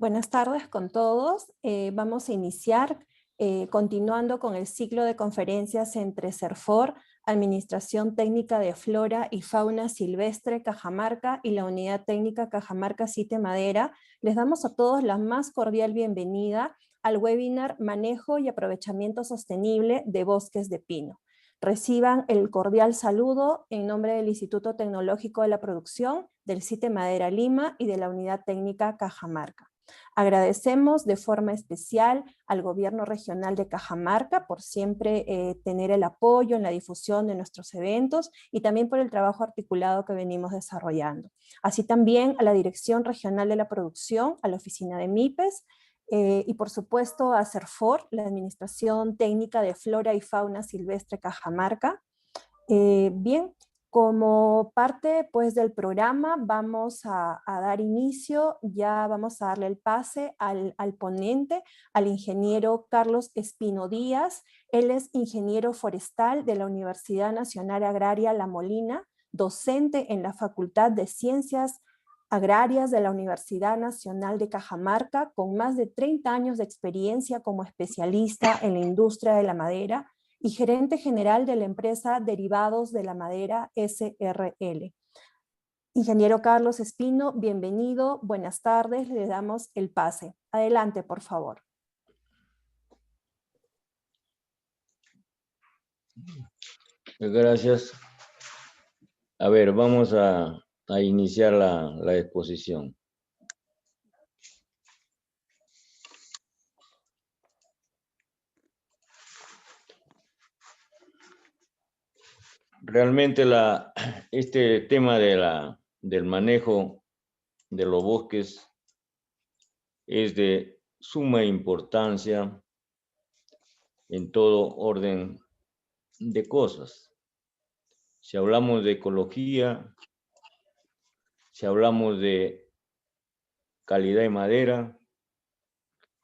Buenas tardes con todos. Vamos a iniciar continuando con el ciclo de conferencias entre CERFOR, Administración Técnica de Flora y Fauna Silvestre Cajamarca y la Unidad Técnica Cajamarca Site Madera. Les damos a todos la más cordial bienvenida al webinar Manejo y Aprovechamiento Sostenible de Bosques de Pino. Reciban el cordial saludo en nombre del Instituto Tecnológico de la Producción, del Site Madera Lima y de la Unidad Técnica Cajamarca. Agradecemos de forma especial al Gobierno Regional de Cajamarca por siempre tener el apoyo en la difusión de nuestros eventos y también por el trabajo articulado que venimos desarrollando. Así también a la Dirección Regional de la Producción, a la Oficina de MIPES y por supuesto a CERFOR, la Administración Técnica de Flora y Fauna Silvestre Cajamarca. Bien. Como parte pues, del programa vamos a dar inicio, ya vamos a darle el pase al ponente, al ingeniero Carlos Espino Díaz. Él es ingeniero forestal de la Universidad Nacional Agraria La Molina, docente en la Facultad de Ciencias Agrarias de la Universidad Nacional de Cajamarca, con más de 30 años de experiencia como especialista en la industria de la madera, y gerente general de la empresa Derivados de la Madera SRL. Ingeniero Carlos Espino, bienvenido, buenas tardes, le damos el pase. Adelante, por favor. Gracias. A ver, vamos a iniciar la exposición. Realmente este tema del manejo de los bosques es de suma importancia en todo orden de cosas. Si hablamos de ecología, si hablamos de calidad de madera,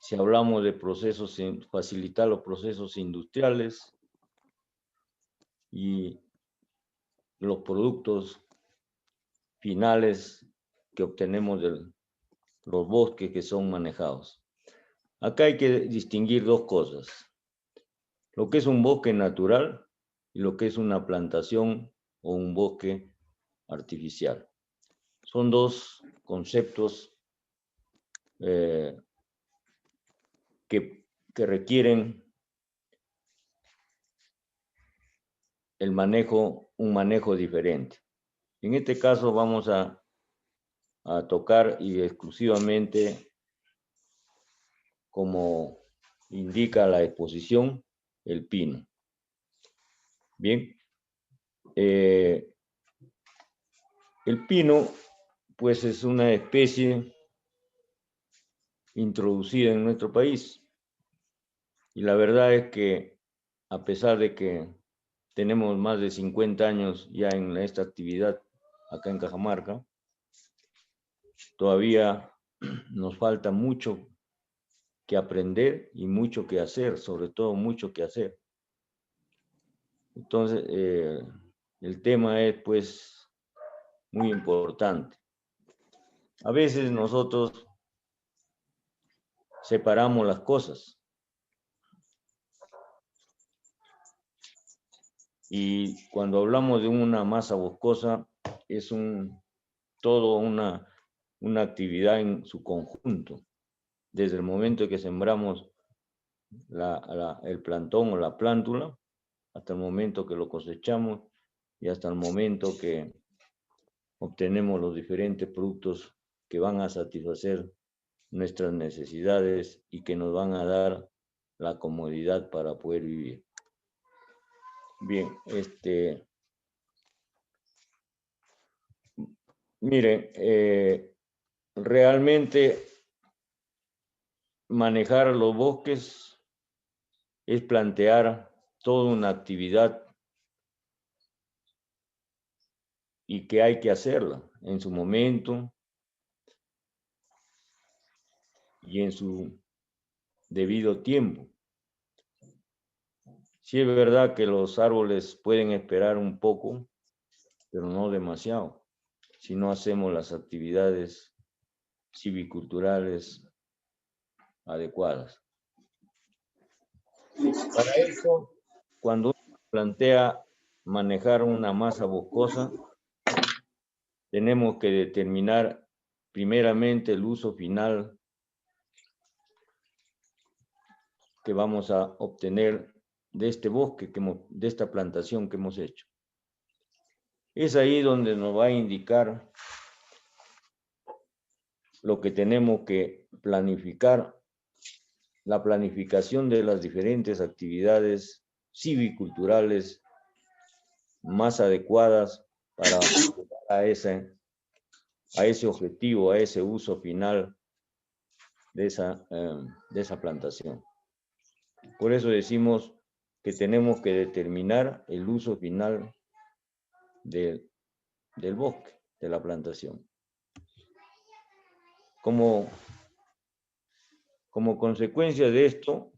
si hablamos de procesos, facilitar los procesos industriales y los productos finales que obtenemos de los bosques que son manejados. Acá hay que distinguir dos cosas: lo que es un bosque natural y lo que es una plantación o un bosque artificial. Son dos conceptos que requieren un manejo diferente. En este caso vamos a tocar y exclusivamente, como indica la exposición, el pino. Bien, el pino pues es una especie introducida en nuestro país y la verdad es que a pesar de que tenemos más de 50 años ya en esta actividad acá en Cajamarca, todavía nos falta mucho que aprender y mucho que hacer, sobre todo mucho que hacer. Entonces, el tema es pues muy importante. A veces nosotros separamos las cosas y cuando hablamos de una masa boscosa es todo una actividad en su conjunto, desde el momento que sembramos el plantón o la plántula hasta el momento que lo cosechamos y hasta el momento que obtenemos los diferentes productos que van a satisfacer nuestras necesidades y que nos van a dar la comodidad para poder vivir. Bien, miren, realmente manejar los bosques es plantear toda una actividad y que hay que hacerla en su momento y en su debido tiempo. Sí es verdad que los árboles pueden esperar un poco, pero no demasiado, si no hacemos las actividades civiculturales adecuadas. Para eso, cuando uno plantea manejar una masa boscosa, tenemos que determinar primeramente el uso final que vamos a obtener de este bosque, de esta plantación que hemos hecho. Es ahí donde nos va a indicar lo que tenemos que planificar, la planificación de las diferentes actividades civiculturales más adecuadas para llegar a ese objetivo, a ese uso final de esa plantación. Por eso decimos que tenemos que determinar el uso final del bosque, de la plantación. Como consecuencia de esto,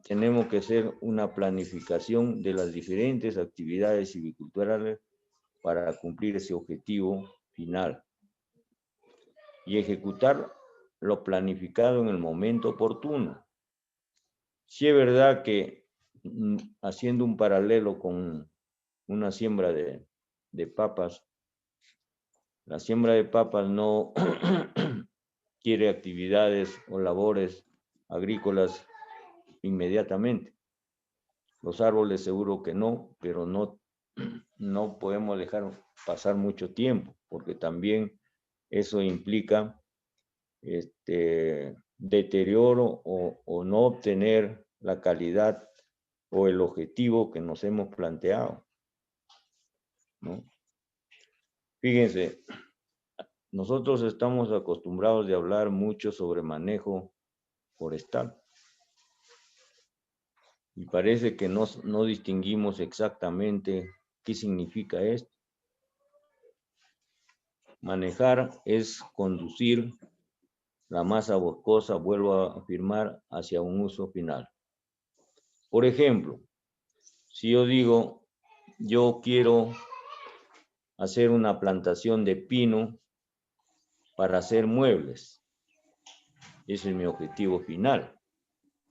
tenemos que hacer una planificación de las diferentes actividades silviculturales para cumplir ese objetivo final y ejecutar lo planificado en el momento oportuno. Sí es verdad que haciendo un paralelo con una siembra de papas, la siembra de papas no quiere actividades o labores agrícolas inmediatamente. Los árboles seguro que no, pero no podemos dejar pasar mucho tiempo, porque también eso implica deterioro o no obtener la calidad o el objetivo que nos hemos planteado, ¿no? Fíjense, nosotros estamos acostumbrados de hablar mucho sobre manejo forestal y parece que no distinguimos exactamente qué significa esto. Manejar es conducir la masa boscosa, vuelvo a afirmar, hacia un uso final. Por ejemplo, si yo digo, yo quiero hacer una plantación de pino para hacer muebles. Ese es mi objetivo final,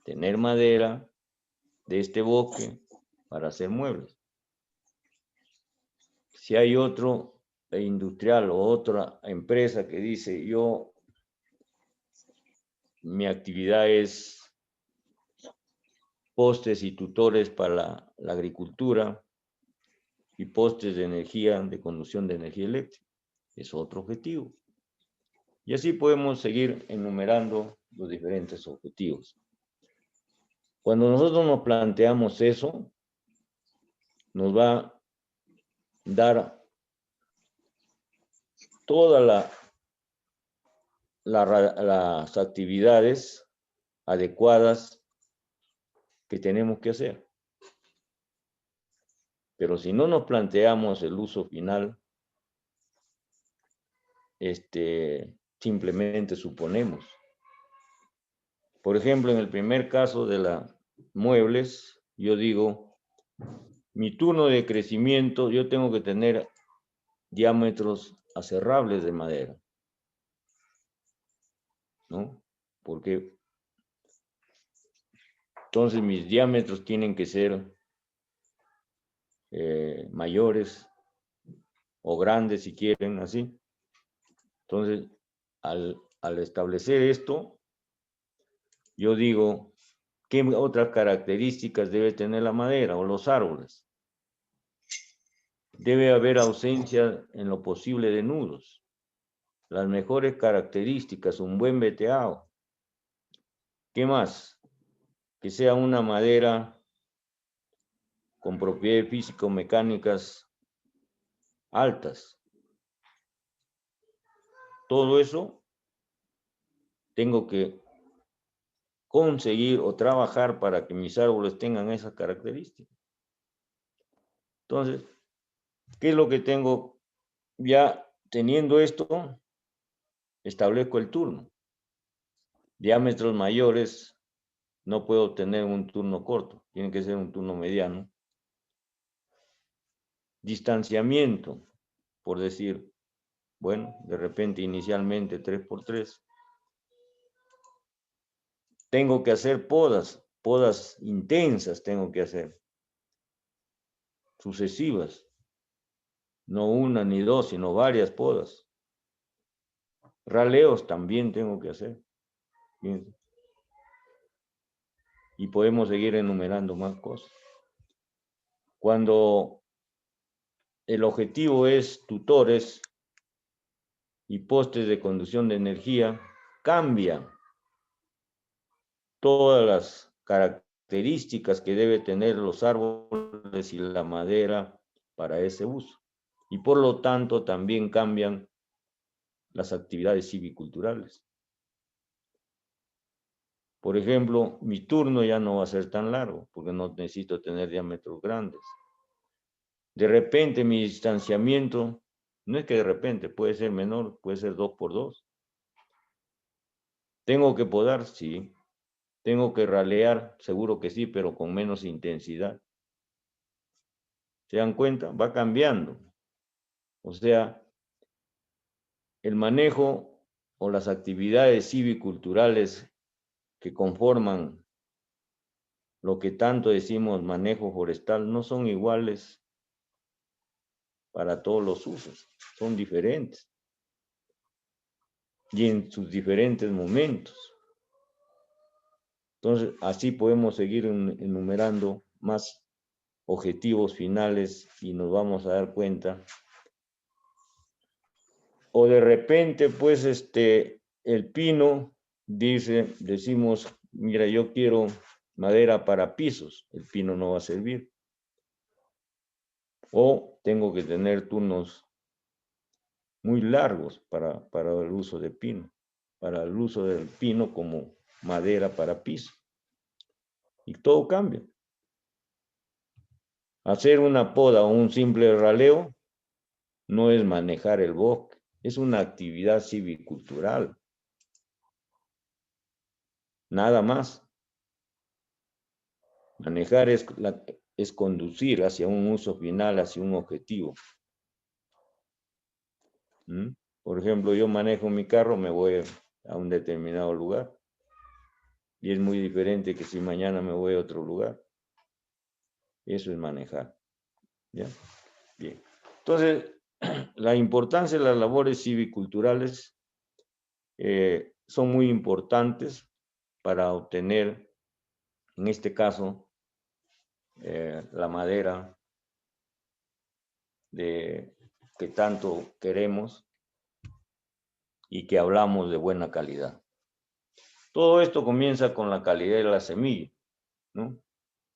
tener madera de este bosque para hacer muebles. Si hay otro industrial o otra empresa que dice, mi actividad es postes y tutores para la agricultura y postes de energía, de conducción de energía eléctrica, es otro objetivo. Y así podemos seguir enumerando los diferentes objetivos. Cuando nosotros nos planteamos eso, nos va a dar todas las actividades adecuadas que tenemos que hacer. Pero si no nos planteamos el uso final, simplemente suponemos. Por ejemplo, en el primer caso de las muebles, yo digo, mi turno de crecimiento, yo tengo que tener diámetros aserrables de madera, ¿no? Porque entonces mis diámetros tienen que ser mayores o grandes si quieren, así. Entonces, al establecer esto, yo digo, ¿qué otras características debe tener la madera o los árboles? Debe haber ausencia en lo posible de nudos. Las mejores características, un buen veteado. ¿Qué más? Que sea una madera con propiedades físico-mecánicas altas. Todo eso tengo que conseguir o trabajar para que mis árboles tengan esas características. Entonces, ¿qué es lo que tengo? Ya teniendo esto, establezco el turno. Diámetros mayores, no puedo tener un turno corto, tiene que ser un turno mediano. Distanciamiento, por decir, bueno, de repente inicialmente 3x3. tengo que hacer podas intensas tengo que hacer, sucesivas, no una ni dos, sino varias podas. Raleos también tengo que hacer. Fíjense. Y podemos seguir enumerando más cosas. Cuando el objetivo es tutores y postes de conducción de energía, cambia todas las características que debe tener los árboles y la madera para ese uso. Y por lo tanto también cambian las actividades civiculturales. Por ejemplo, mi turno ya no va a ser tan largo porque no necesito tener diámetros grandes. De repente mi distanciamiento, no es que de repente, puede ser menor, puede ser 2 por 2. ¿Tengo que podar? Sí. ¿Tengo que ralear? Seguro que sí, pero con menos intensidad. ¿Se dan cuenta? Va cambiando. O sea, el manejo o las actividades civiculturales que conforman lo que tanto decimos manejo forestal no son iguales para todos los usos, son diferentes y en sus diferentes momentos. Entonces, así podemos seguir enumerando más objetivos finales y nos vamos a dar cuenta. O de repente, pues, el pino decimos, mira, yo quiero madera para pisos, el pino no va a servir. O tengo que tener turnos muy largos para el uso de pino, para el uso del pino como madera para piso. Y todo cambia. Hacer una poda o un simple raleo no es manejar el bosque, es una actividad civicultural. Nada más. Manejar es conducir hacia un uso final, hacia un objetivo. Por ejemplo, yo manejo mi carro, me voy a un determinado lugar. Y es muy diferente que si mañana me voy a otro lugar. Eso es manejar. ¿Ya? Bien. Entonces, la importancia de las labores civiculturales son muy importantes para obtener, en este caso, la madera que tanto queremos y que hablamos de buena calidad. Todo esto comienza con la calidad de la semilla, ¿no?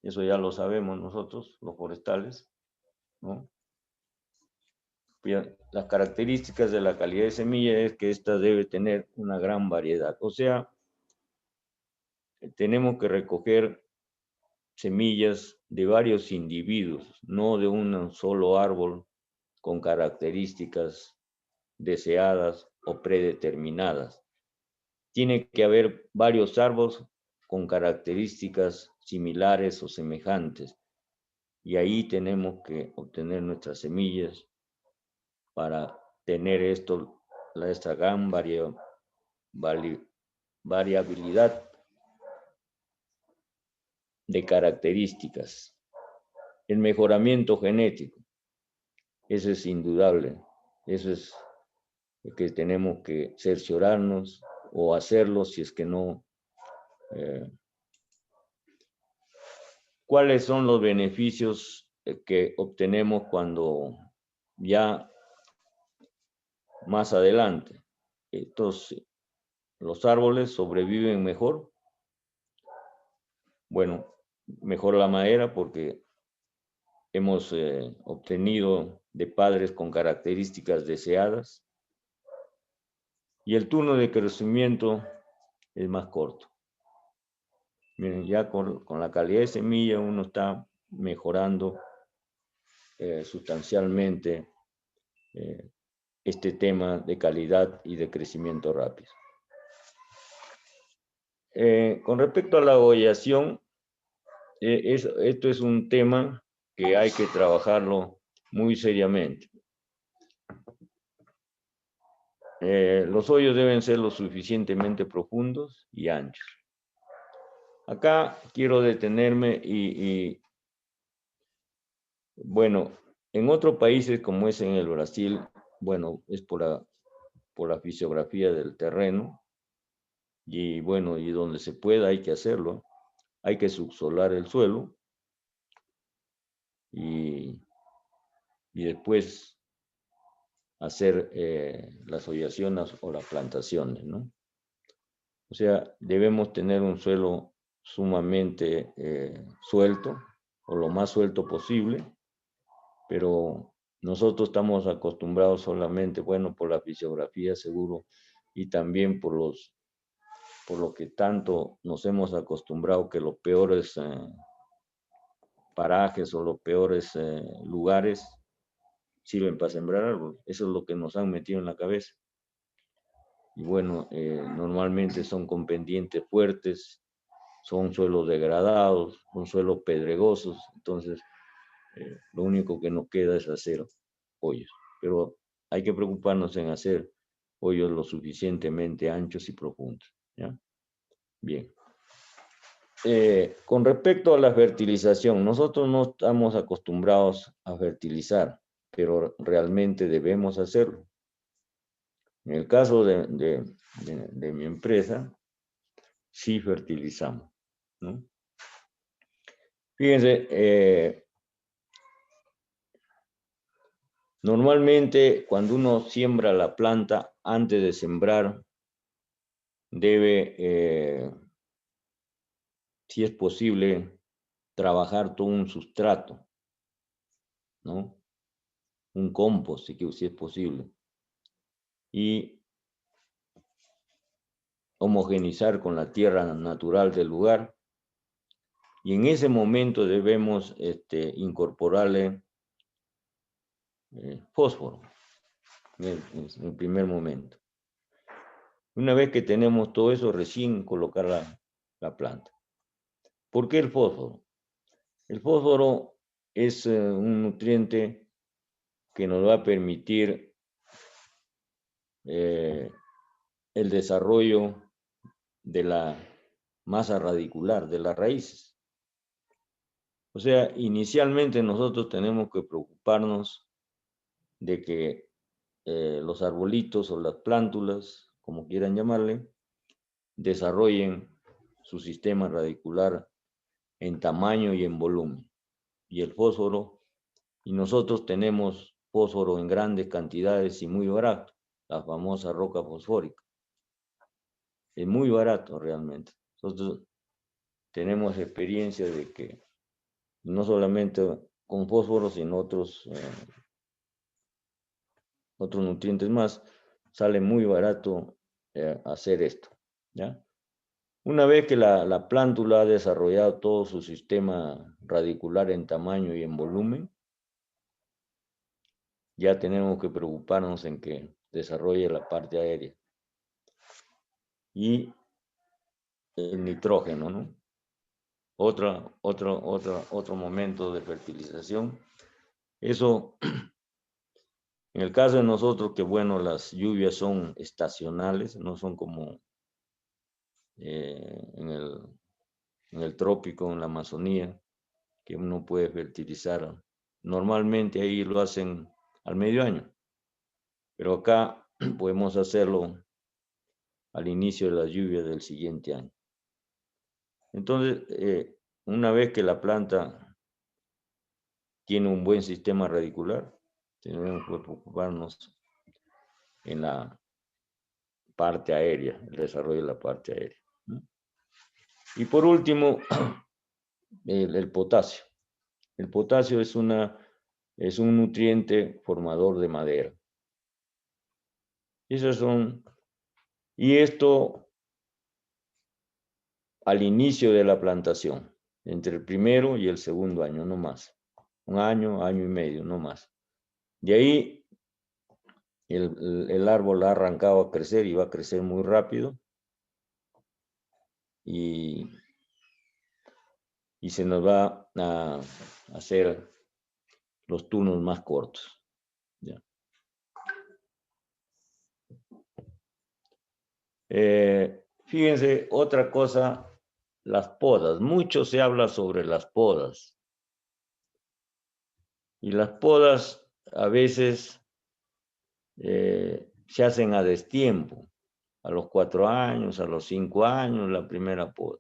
Eso ya lo sabemos nosotros, los forestales, ¿no? Las características de la calidad de semilla es que ésta debe tener una gran variedad. O sea, tenemos que recoger semillas de varios individuos, no de un solo árbol con características deseadas o predeterminadas. Tiene que haber varios árboles con características similares o semejantes. Y ahí tenemos que obtener nuestras semillas para tener esta gran variabilidad de características. El mejoramiento genético, eso es indudable, eso es lo que tenemos que cerciorarnos o hacerlo si es que no. ¿Cuáles son los beneficios que obtenemos cuando ya más adelante los árboles sobreviven mejor? Bueno, mejor la madera porque hemos obtenido de padres con características deseadas y el turno de crecimiento es más corto. Miren, ya con la calidad de semilla uno está mejorando sustancialmente este tema de calidad y de crecimiento rápido. Con respecto a la abollación, esto es un tema que hay que trabajarlo muy seriamente. Los hoyos deben ser lo suficientemente profundos y anchos. Acá quiero detenerme y bueno, en otros países como es en el Brasil, bueno, es por la fisiografía del terreno y bueno, y donde se pueda hay que hacerlo. Hay que subsolar el suelo y después hacer las hollaciones o las plantaciones, ¿no? O sea, debemos tener un suelo sumamente suelto o lo más suelto posible, pero nosotros estamos acostumbrados solamente, bueno, por la fisiografía seguro y también por lo que tanto nos hemos acostumbrado que los peores parajes o los peores lugares sirven para sembrar árboles. Eso es lo que nos han metido en la cabeza. Y bueno, normalmente son con pendientes fuertes, son suelos degradados, son suelos pedregosos, entonces lo único que nos queda es hacer hoyos. Pero hay que preocuparnos en hacer hoyos lo suficientemente anchos y profundos, ¿ya? Bien. Con respecto a la fertilización, nosotros no estamos acostumbrados a fertilizar, pero realmente debemos hacerlo. En el caso de mi empresa, sí fertilizamos, ¿no? Fíjense, normalmente cuando uno siembra la planta, antes de sembrar, debe, si es posible, trabajar todo un sustrato, ¿no? Un compost, si es posible. Y homogenizar con la tierra natural del lugar. Y en ese momento debemos incorporarle fósforo, en el primer momento. Una vez que tenemos todo eso, recién colocar la planta. ¿Por qué el fósforo? El fósforo es un nutriente que nos va a permitir el desarrollo de la masa radicular, de las raíces. O sea, inicialmente nosotros tenemos que preocuparnos de que los arbolitos o las plántulas, como quieran llamarle, desarrollen su sistema radicular en tamaño y en volumen. Y el fósforo, y nosotros tenemos fósforo en grandes cantidades y muy barato, la famosa roca fosfórica. Es muy barato realmente. Nosotros tenemos experiencia de que no solamente con fósforo, sino otros nutrientes más, sale muy barato hacer esto, ¿ya? Una vez que la plántula ha desarrollado todo su sistema radicular en tamaño y en volumen, ya tenemos que preocuparnos en que desarrolle la parte aérea. Y el nitrógeno, ¿no? Otro momento de fertilización. Eso, en el caso de nosotros, que bueno, las lluvias son estacionales, no son como en el trópico, en la Amazonía, que uno puede fertilizar. Normalmente ahí lo hacen al medio año, pero acá podemos hacerlo al inicio de la lluvia del siguiente año. Entonces, una vez que la planta tiene un buen sistema radicular, tenemos que preocuparnos en la parte aérea, el desarrollo de la parte aérea, ¿no? Y por último, el potasio. El potasio es un nutriente formador de madera. Y esto al inicio de la plantación, entre el primero y el segundo año, no más. Un año, año y medio, no más. De ahí el árbol ha arrancado a crecer y va a crecer muy rápido y se nos va a hacer los turnos más cortos, ¿ya? Fíjense, otra cosa las podas. Mucho se habla sobre las podas. Y las podas a veces se hacen a destiempo. A los 4 años, a los 5 años, la primera poda.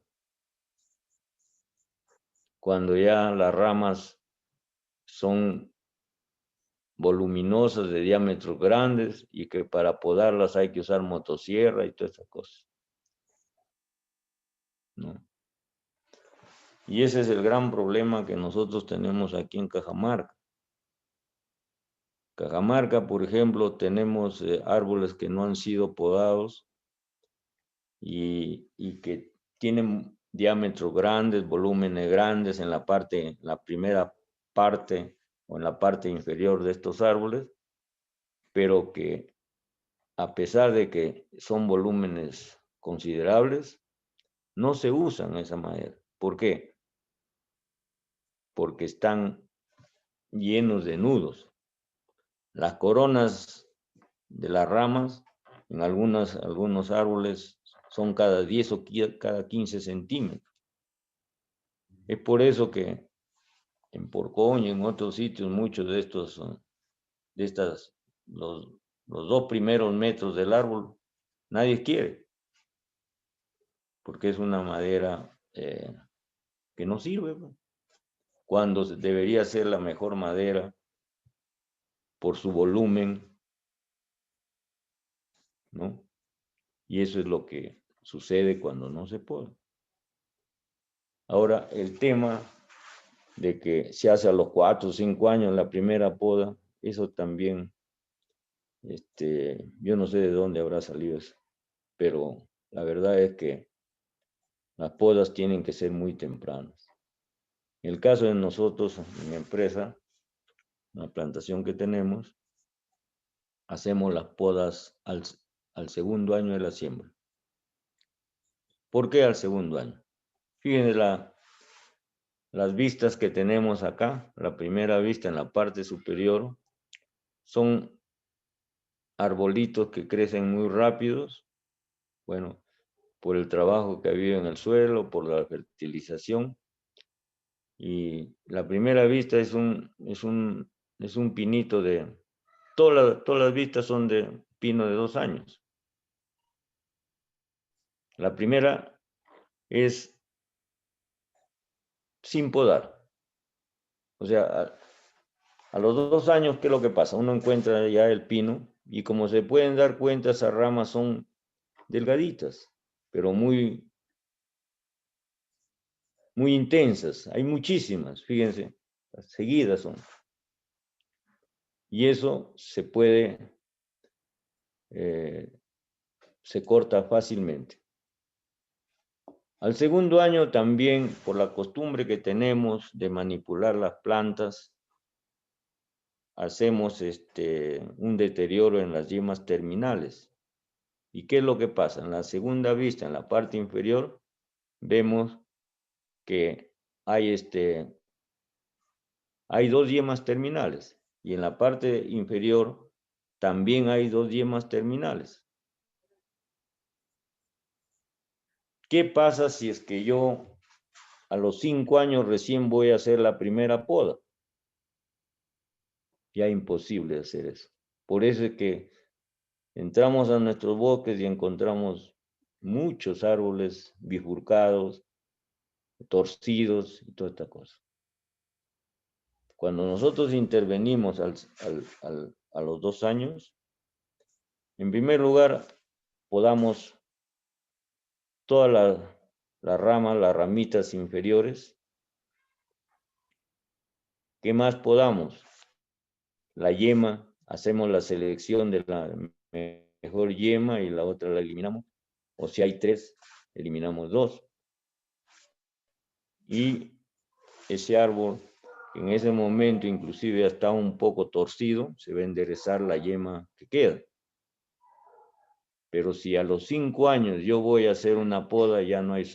Cuando ya las ramas son voluminosas de diámetros grandes y que para podarlas hay que usar motosierra y todas esas cosas, ¿no? Y ese es el gran problema que nosotros tenemos aquí en Cajamarca. Cajamarca, por ejemplo, tenemos árboles que no han sido podados y que tienen diámetros grandes, volúmenes grandes en la primera parte o en la parte inferior de estos árboles, pero que a pesar de que son volúmenes considerables, no se usan esa madera. ¿Por qué? Porque están llenos de nudos. Las coronas de las ramas en algunos árboles son cada 10 o cada 15 centímetros. Es por eso que en Porcoño y en otros sitios muchos de los 2 primeros metros del árbol, nadie quiere, porque es una madera que no sirve, cuando debería ser la mejor madera por su volumen, ¿no? Y eso es lo que sucede cuando no se poda. Ahora, el tema de que se hace a los 4 o 5 años la primera poda, eso también, yo no sé de dónde habrá salido eso, pero la verdad es que las podas tienen que ser muy tempranas. En el caso de nosotros, en mi empresa, la plantación que tenemos, hacemos las podas al segundo año de la siembra. ¿Por qué al segundo año? Fíjense las vistas que tenemos acá. La primera vista en la parte superior son arbolitos que crecen muy rápidos. Bueno, por el trabajo que ha habido en el suelo, por la fertilización. Y la primera vista es un pinito de... Todas las vistas son de pino de 2 años. La primera es sin podar. O sea, a los 2 años, ¿qué es lo que pasa? Uno encuentra ya el pino y como se pueden dar cuenta, esas ramas son delgaditas, pero muy, muy intensas. Hay muchísimas, fíjense, seguidas son. Y eso se puede, se corta fácilmente. Al segundo año también, por la costumbre que tenemos de manipular las plantas, hacemos un deterioro en las yemas terminales. ¿Y qué es lo que pasa? En la segunda vista, en la parte inferior, vemos que hay 2 yemas terminales y en la parte inferior también hay 2 yemas terminales. ¿Qué pasa si es que yo a los 5 años recién voy a hacer la primera poda? Ya imposible hacer eso. Por eso es que entramos a nuestros bosques y encontramos muchos árboles bifurcados, torcidos y toda esta cosa. Cuando nosotros intervenimos a los 2 años, en primer lugar, podamos todas las ramas, las ramitas inferiores. ¿Qué más podamos? La yema, hacemos la selección de la mejor yema y la otra la eliminamos. O si hay 3, eliminamos 2. Y ese árbol, en ese momento inclusive está un poco torcido, se va a enderezar la yema que queda. Pero si a los 5 años yo voy a hacer una poda, ya no hay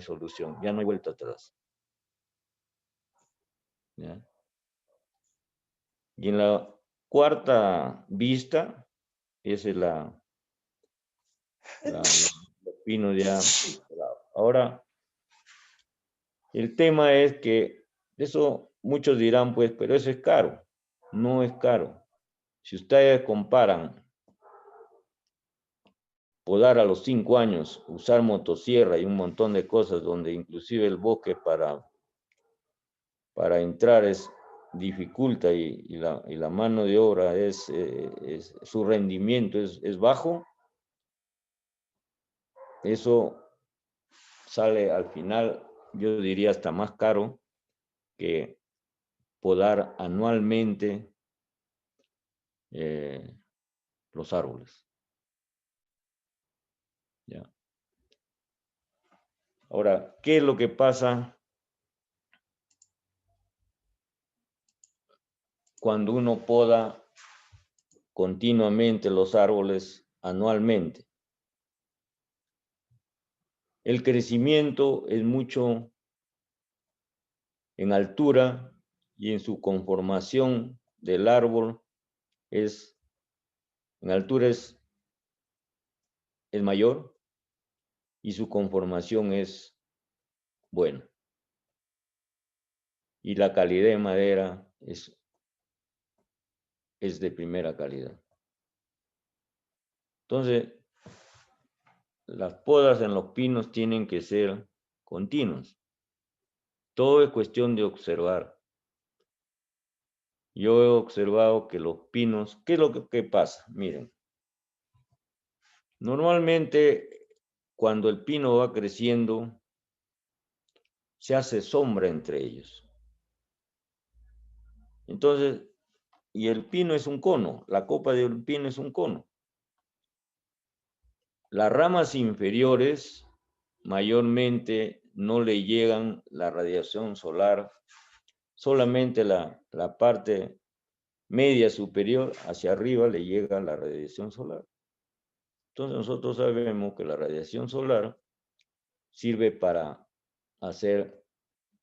solución, ya no hay vuelta atrás. ¿Ya? Y en la cuarta vista, esa es los pinos ya. Ahora, El tema es que eso muchos dirán, pues, pero eso es caro. No es caro. Si ustedes comparan podar a los 5 años, usar motosierra y un montón de cosas donde inclusive el bosque para entrar dificulta y la mano de obra su rendimiento es bajo, eso sale al final, yo diría hasta más caro que podar anualmente los árboles. ¿Ya? Ahora, ¿qué es lo que pasa cuando uno poda continuamente los árboles anualmente? El crecimiento es mucho en altura y en su conformación del árbol en altura es mayor y su conformación es buena. Y la calidad de madera es de primera calidad. Entonces, las podas en los pinos tienen que ser continuas. Todo es cuestión de observar. Yo he observado que los pinos, ¿qué es lo que pasa? Miren, normalmente cuando el pino va creciendo, se hace sombra entre ellos. Entonces, y el pino es un cono, la copa del pino es un cono. Las ramas inferiores mayormente no le llegan la radiación solar, solamente la parte media superior hacia arriba le llega la radiación solar. Entonces nosotros sabemos que la radiación solar sirve para hacer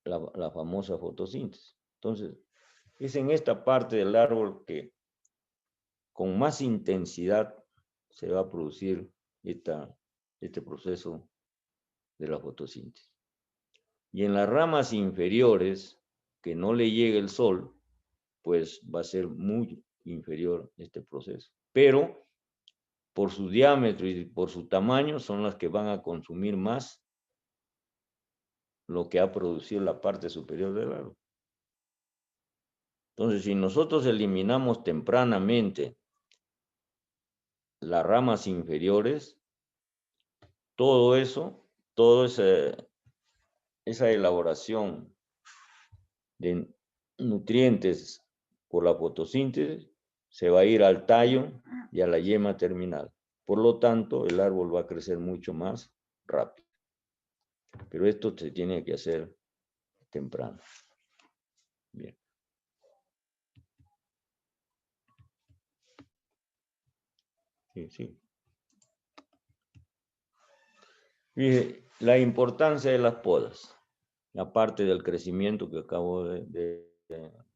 la famosa fotosíntesis. Entonces, es en esta parte del árbol que con más intensidad se va a producir este proceso de la fotosíntesis. Y en las ramas inferiores, que no le llegue el sol, pues va a ser muy inferior este proceso. Pero por su diámetro y por su tamaño son las que van a consumir más lo que ha producido la parte superior del árbol. Entonces, si nosotros eliminamos tempranamente las ramas inferiores, todo eso, toda esa elaboración de nutrientes por la fotosíntesis se va a ir al tallo y a la yema terminal. Por lo tanto, el árbol va a crecer mucho más rápido. Pero esto se tiene que hacer temprano. Bien. Sí. Fíjate, la importancia de las podas, aparte del crecimiento que acabo de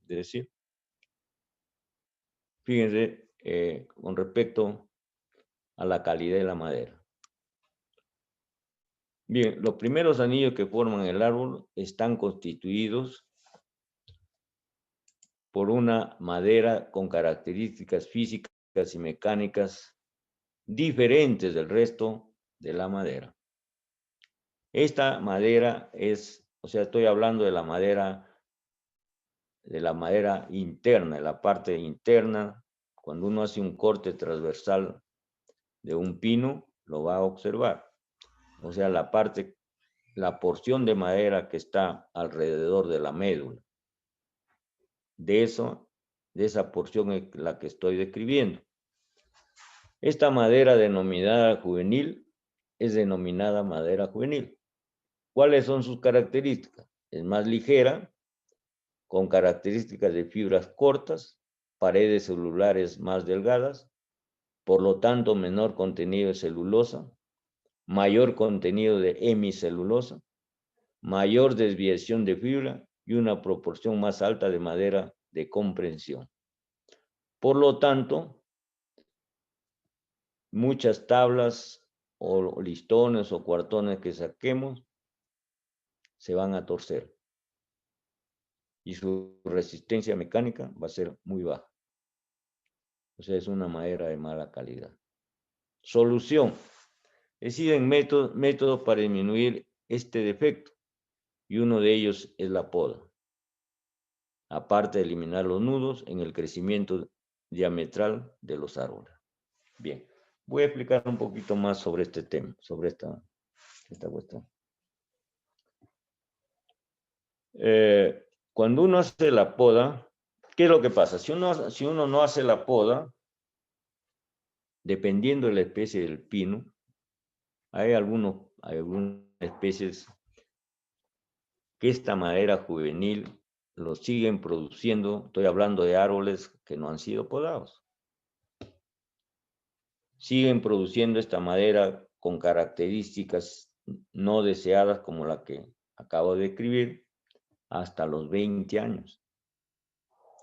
decir. Fíjense, con respecto a la calidad de la madera. Bien, los primeros anillos que forman el árbol están constituidos por una madera con características físicas y mecánicas diferentes del resto de la madera. Esta madera estoy hablando de la madera interna, de la parte interna. Cuando uno hace un corte transversal de un pino, lo va a observar. O sea, la porción de madera que está alrededor de la médula. De esa porción es la que estoy describiendo. Esta madera denominada juvenil es denominada madera juvenil. ¿Cuáles son sus características? Es más ligera, con características de fibras cortas, paredes celulares más delgadas, por lo tanto menor contenido de celulosa, mayor contenido de hemicelulosa, mayor desviación de fibra y una proporción más alta de madera de comprensión. Por lo tanto, muchas tablas o listones o cuartones que saquemos se van a torcer y su resistencia mecánica va a ser muy baja. O sea, es una madera de mala calidad. Solución. Existen métodos para disminuir este defecto y uno de ellos es la poda. Aparte de eliminar los nudos en el crecimiento diametral de los árboles. Bien, voy a explicar un poquito más sobre este tema, sobre esta cuestión. Cuando uno hace la poda, ¿qué es lo que pasa? Si uno no hace la poda, dependiendo de la especie del pino, hay algunas especies que esta madera juvenil lo siguen produciendo. Estoy hablando de árboles que no han sido podados. Siguen produciendo esta madera con características no deseadas como la que acabo de describir hasta los 20 años.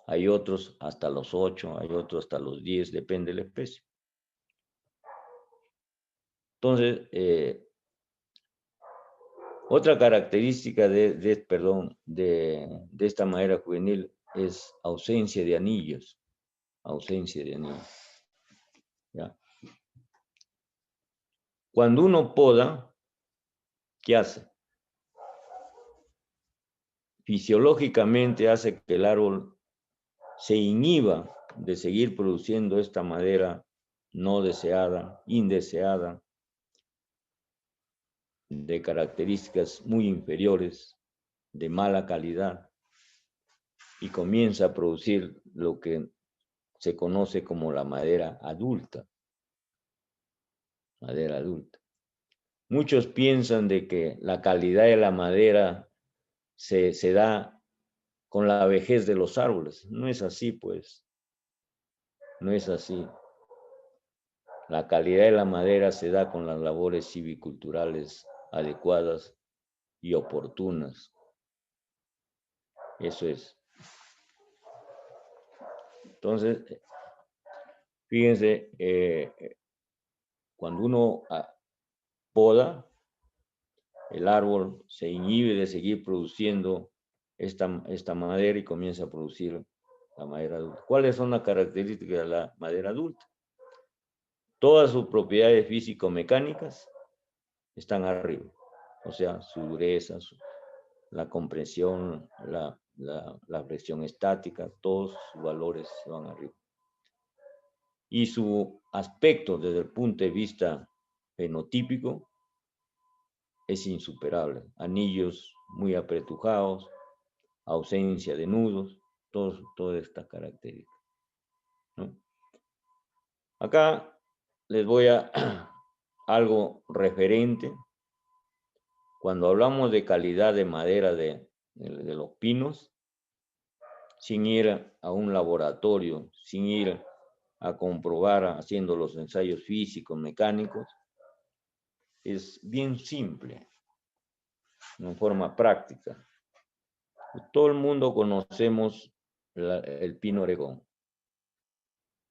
Hay otros hasta los 8, hay otros hasta los 10, depende de la especie. Entonces, otra característica de esta madera juvenil es ausencia de anillos. Ausencia de anillos. ¿Ya? Cuando uno poda, ¿qué hace? Fisiológicamente hace que el árbol se inhiba de seguir produciendo esta madera no deseada, indeseada, de características muy inferiores, de mala calidad, y comienza a producir lo que se conoce como la madera adulta. Madera adulta. Muchos piensan de que la calidad de la madera se da con la vejez de los árboles. No es así, pues. No es así. La calidad de la madera se da con las labores civiculturales adecuadas y oportunas. Eso es. Entonces, fíjense, cuando uno poda, el árbol se inhibe de seguir produciendo esta madera y comienza a producir la madera adulta. ¿Cuáles son las características de la madera adulta? Todas sus propiedades físico-mecánicas están arriba. O sea, su dureza, la compresión, la presión estática, todos sus valores se van arriba. Y su aspecto desde el punto de vista fenotípico es insuperable. Anillos muy apretujados, ausencia de nudos, todas estas características, ¿no? Acá les voy a algo referente. Cuando hablamos de calidad de madera de los pinos, sin ir a un laboratorio, sin ir a comprobar haciendo los ensayos físicos, mecánicos, es bien simple, en forma práctica. Todo el mundo conocemos el pino oregón,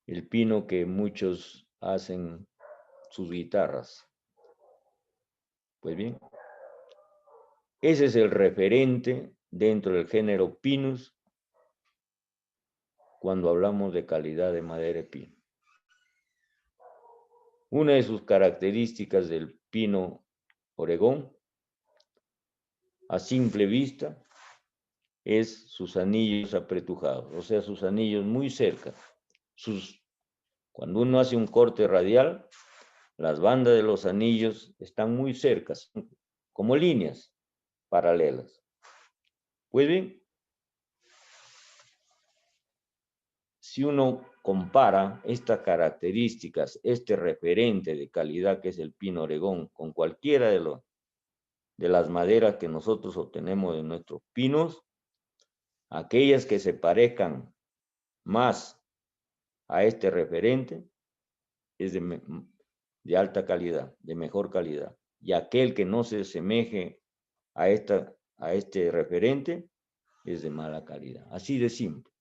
el pino que muchos hacen sus guitarras. Pues bien, ese es el referente dentro del género Pinus cuando hablamos de calidad de madera de pino. Una de sus características del pino oregón, a simple vista, es sus anillos apretujados, o sea, sus anillos muy cerca. Cuando uno hace un corte radial, las bandas de los anillos están muy cercas, como líneas paralelas. Pues bien, si uno compara estas características, este referente de calidad que es el pino oregón, con cualquiera de las maderas que nosotros obtenemos de nuestros pinos, aquellas que se parezcan más a este referente es de alta calidad, de mejor calidad. Y aquel que no se asemeje a este referente es de mala calidad. Así de simple,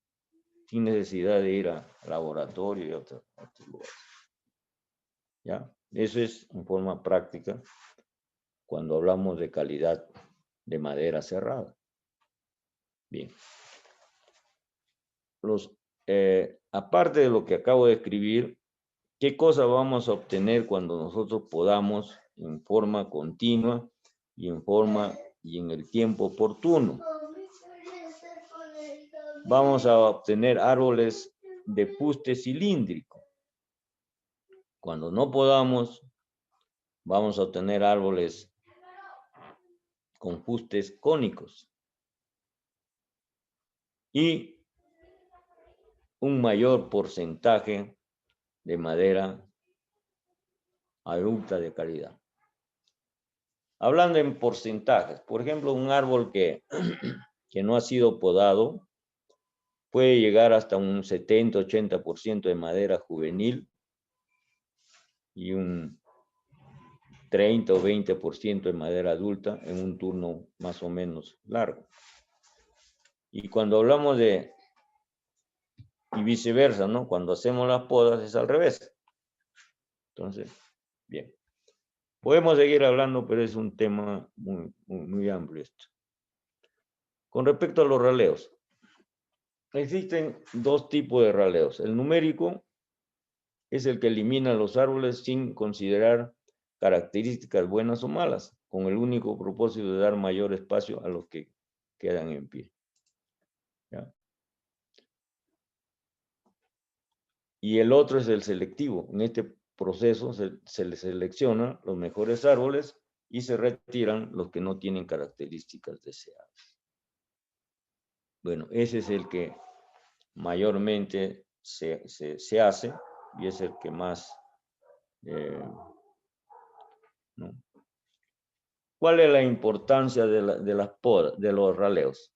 sin necesidad de ir a laboratorio y a otros lugares. ¿Ya? Eso es en forma práctica cuando hablamos de calidad de madera cerrada. Bien. Aparte de lo que acabo de escribir, ¿qué cosa vamos a obtener cuando nosotros podamos en forma continua y en el tiempo oportuno? Vamos a obtener árboles de fuste cilíndrico. Cuando no podamos, vamos a obtener árboles con fustes cónicos y un mayor porcentaje de madera adulta de calidad. Hablando en porcentajes, por ejemplo, un árbol que no ha sido podado puede llegar hasta un 70-80% de madera juvenil y un 30 o 20% de madera adulta en un turno más o menos largo. Y cuando hablamos y viceversa, ¿no? Cuando hacemos las podas es al revés. Entonces, bien. Podemos seguir hablando, pero es un tema muy amplio esto. Con respecto a los raleos, existen dos tipos de raleos. El numérico es el que elimina los árboles sin considerar características buenas o malas, con el único propósito de dar mayor espacio a los que quedan en pie. ¿Ya? Y el otro es el selectivo. En este proceso se le selecciona los mejores árboles y se retiran los que no tienen características deseadas. Bueno, ese es el que mayormente se hace y es el que más... ¿no? ¿Cuál es la importancia de las podas, de los raleos?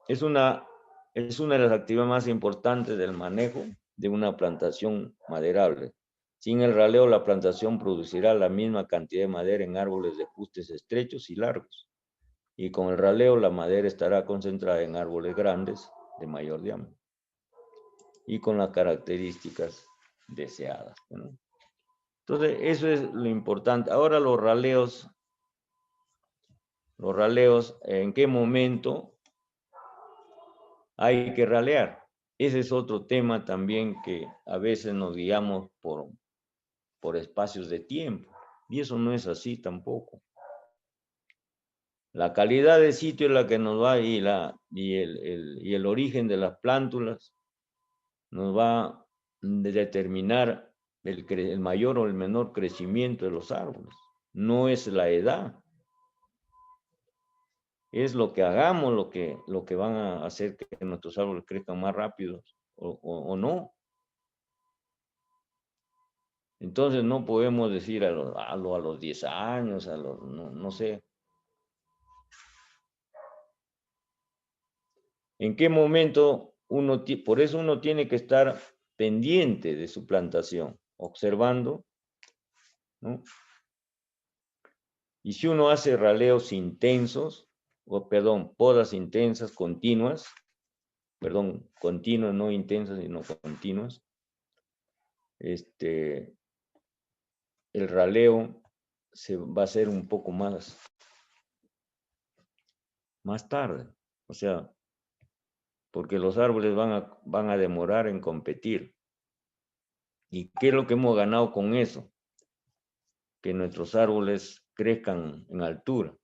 Es una de las actividades más importantes del manejo de una plantación maderable. Sin el raleo, la plantación producirá la misma cantidad de madera en árboles de fustes estrechos y largos. Y con el raleo, la madera estará concentrada en árboles grandes de mayor diámetro y con las características deseadas, ¿no? Entonces, eso es lo importante. Ahora los raleos, ¿en qué momento hay que ralear? Ese es otro tema también que a veces nos guiamos por espacios de tiempo, y eso no es así tampoco. La calidad de sitio es la que nos va, y el origen de las plántulas nos va a determinar el mayor o el menor crecimiento de los árboles. No es la edad. Es lo que hagamos lo que van a hacer que nuestros árboles crezcan más rápido o no. Entonces no podemos decir a los 10 años, no sé. ¿En qué momento por eso uno tiene que estar pendiente de su plantación, observando, ¿no? Y si uno hace raleos intensos, podas intensas, continuas, continuas, no intensas, sino continuas, el raleo se va a hacer un poco más tarde, o sea, porque los árboles van a demorar en competir. ¿Y qué es lo que hemos ganado con eso? Que nuestros árboles crezcan en altura.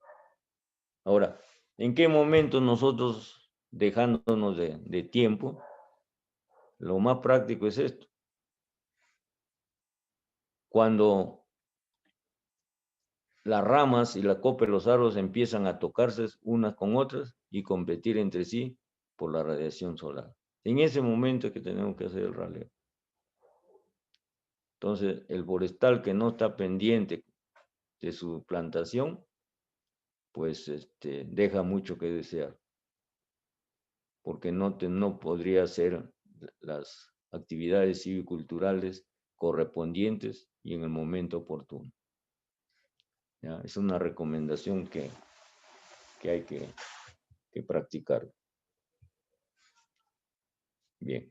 Ahora, ¿en qué momento nosotros, dejándonos de tiempo, lo más práctico es esto? Cuando las ramas y la copa de los árboles empiezan a tocarse unas con otras y competir entre sí por la radiación solar. En ese momento es que tenemos que hacer el raleo. Entonces, el forestal que no está pendiente de su plantación, pues deja mucho que desear, porque no podría hacer las actividades civiculturales correspondientes y en el momento oportuno. ¿Ya? Es una recomendación que hay que practicar. Bien,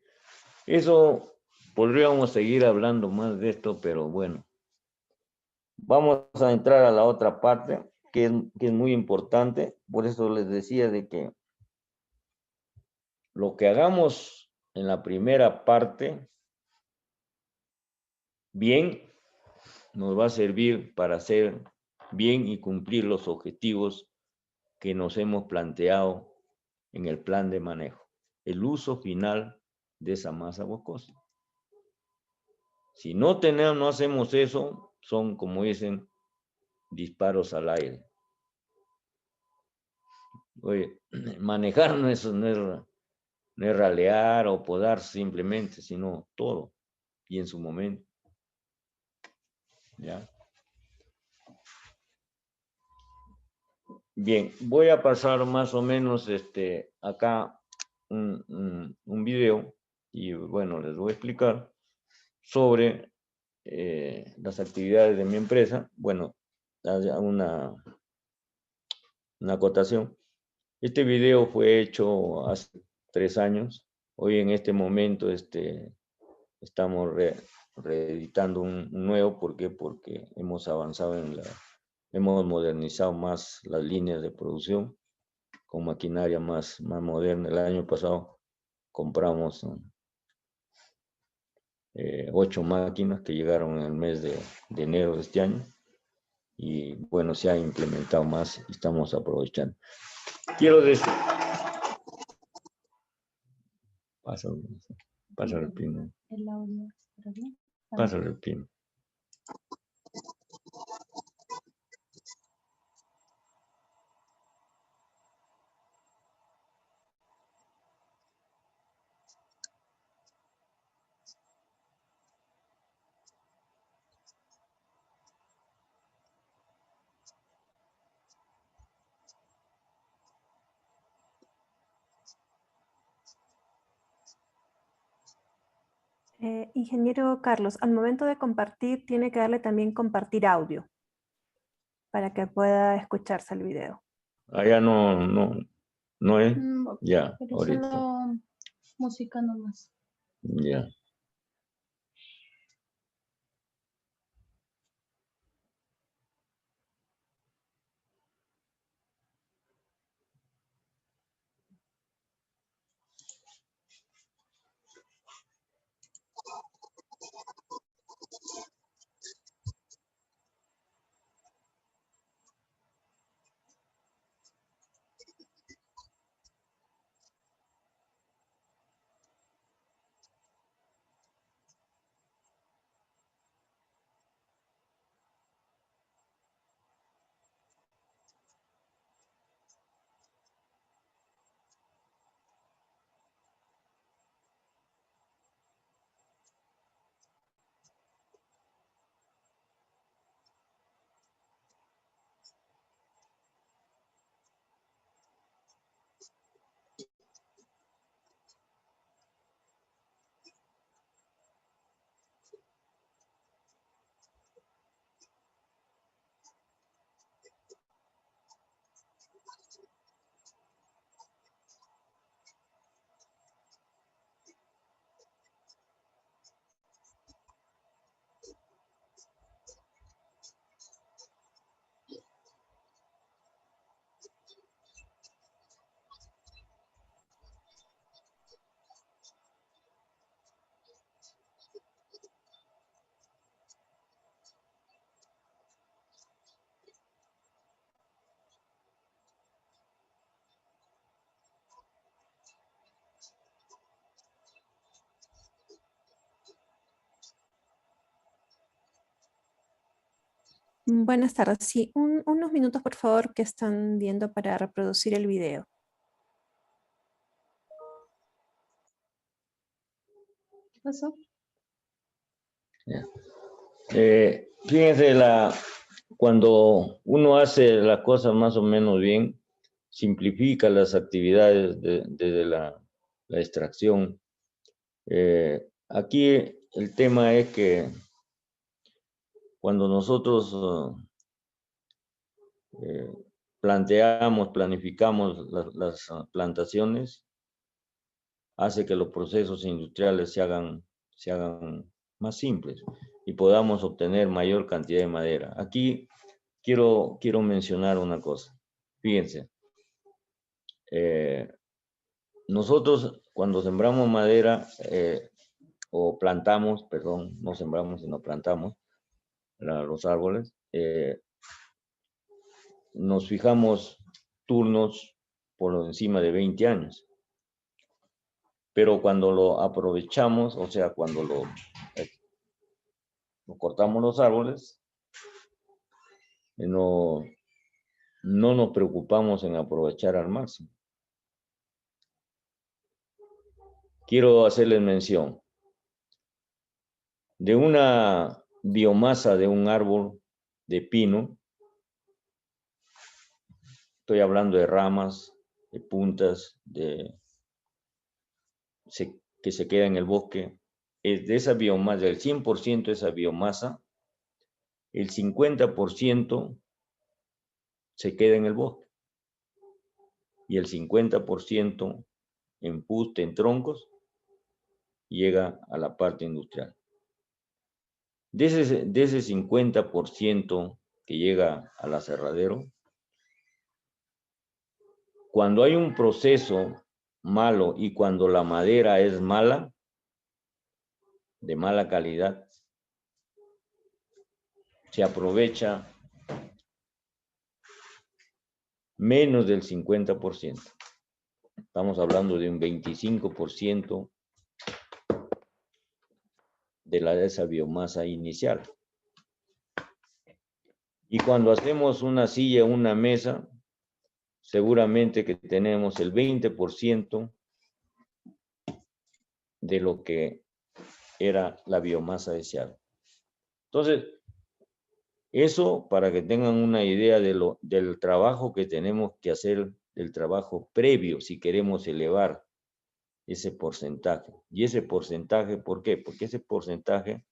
eso podríamos seguir hablando más de esto, pero bueno, vamos a entrar a la otra parte que es muy importante. Por eso les decía de que lo que hagamos en la primera parte, bien, nos va a servir para hacer bien y cumplir los objetivos que nos hemos planteado en el plan de manejo. El uso final de esa masa boscosa. Si no hacemos eso, son, como dicen, disparos al aire. Oye, manejar no es ralear o podar simplemente, sino todo, y en su momento. ¿Ya? Bien, voy a pasar más o menos acá un video, y bueno, les voy a explicar sobre las actividades de mi empresa. Bueno, una acotación. Este video fue hecho hace 3 años. Hoy en este momento estamos reeditando un nuevo. ¿Por qué? Porque hemos avanzado hemos modernizado más las líneas de producción con maquinaria más moderna. El año pasado compramos 8 máquinas que llegaron en el mes de enero de este año. Y bueno, se ha implementado más y estamos aprovechando. Quiero decir... Pásale el pino. El audio, ¿está bien? Pásale el pino. Ingeniero Carlos, al momento de compartir, tiene que darle también compartir audio para que pueda escucharse el video. Allá no es. Ya, pero ahorita. solo música nomás. Ya. Buenas tardes. Sí, unos minutos, por favor, que están viendo para reproducir el video. ¿Qué pasó? Ya. Fíjense, cuando uno hace las cosas más o menos bien, simplifica las actividades desde la extracción. Aquí el tema es que cuando nosotros planificamos las plantaciones, hace que los procesos industriales se hagan más simples y podamos obtener mayor cantidad de madera. Aquí quiero mencionar una cosa. Fíjense, nosotros cuando sembramos madera o plantamos, perdón, no sembramos, sino plantamos los árboles, nos fijamos turnos por encima de 20 años. Pero cuando lo aprovechamos, o sea, cuando lo cortamos los árboles, no nos preocupamos en aprovechar al máximo. Quiero hacerles mención de una biomasa de un árbol de pino. Estoy hablando de ramas, de puntas, que se queda en el bosque. Es de esa biomasa, del 100% de esa biomasa, el 50% se queda en el bosque. Y el 50% en fuste, en troncos, llega a la parte industrial. De ese 50% que llega al aserradero, cuando hay un proceso malo y cuando la madera es mala, de mala calidad, se aprovecha menos del 50%. Estamos hablando de un 25% de esa biomasa inicial. Y cuando hacemos una silla, una mesa, seguramente que tenemos el 20% de lo que era la biomasa deseada. Entonces, eso para que tengan una idea del trabajo que tenemos que hacer, del trabajo previo, si queremos elevar ese porcentaje. Y ese porcentaje, ¿por qué? Porque ese porcentaje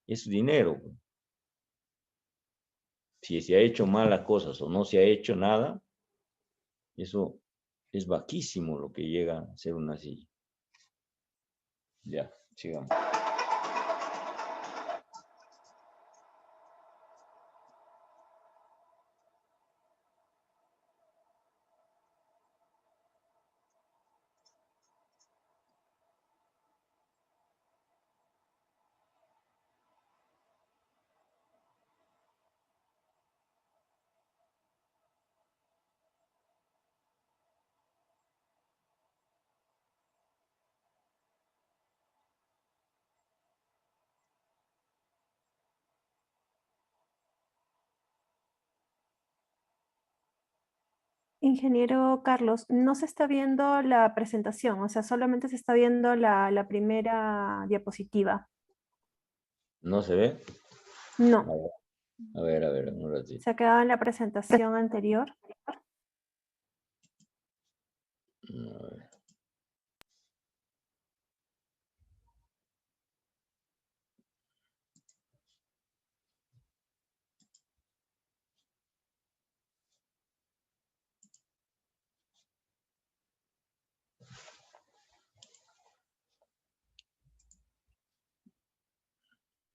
es dinero. Si se ha hecho malas cosas o no se ha hecho nada, eso es bajísimo lo que llega a ser una silla. Ya, sigamos. Ingeniero Carlos, no se está viendo la presentación, o sea, solamente se está viendo la primera diapositiva. ¿No se ve? No, A ver, un ratito. se ha quedado en la presentación anterior. A ver.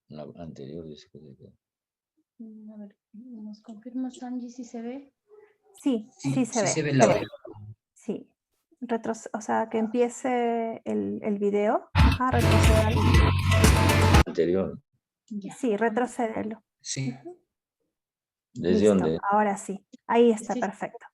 La anterior dice que se quedó. A ver, ¿nos confirma Sanji si se ve? Sí, sí se ve. Se ve la vela. Sí. O sea, que empiece el video. Ajá, retrocédalo. Anterior. Ya. Sí, retrocédelo. Sí. Ujú. ¿Desde Listo, dónde? ahora sí. Ahí está, Sí. perfecto.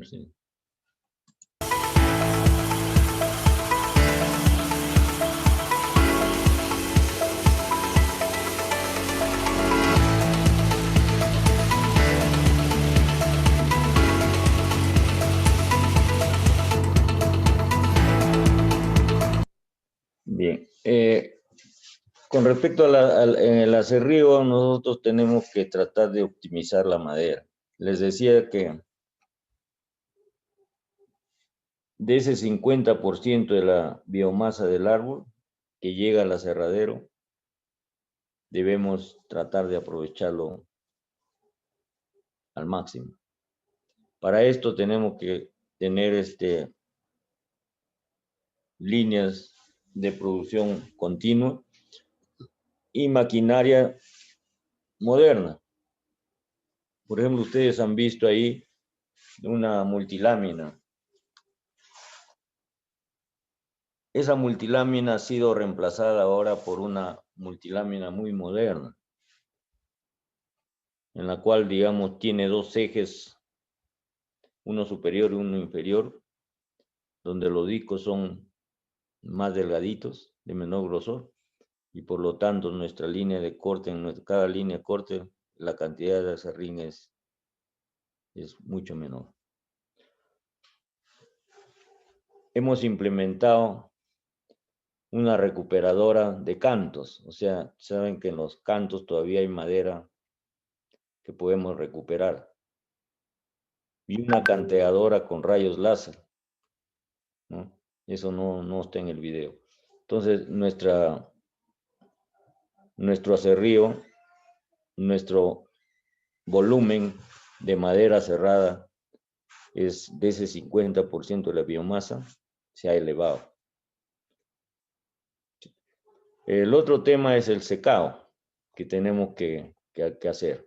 Sí. Bien, con respecto en el acerrío, nosotros tenemos que tratar de optimizar la madera. Les decía que de ese 50% de la biomasa del árbol que llega al aserradero, debemos tratar de aprovecharlo al máximo. Para esto tenemos que tener líneas de producción continua y maquinaria moderna. Por ejemplo, ustedes han visto ahí una multilámina. Esa multilámina ha sido reemplazada ahora por una multilámina muy moderna, en la cual, digamos, tiene dos ejes, uno superior y uno inferior, donde los discos son más delgaditos, de menor grosor, y por lo tanto nuestra línea de corte, en cada línea de corte, la cantidad de aserrín es mucho menor. Hemos implementado una recuperadora de cantos, o sea, saben que en los cantos todavía hay madera que podemos recuperar, y una canteadora con rayos láser, ¿no? Eso no está en el video. Entonces, nuestro aserrío, nuestro volumen de madera cerrada es de ese 50% de la biomasa, se ha elevado. El otro tema es el secado que tenemos que hacer.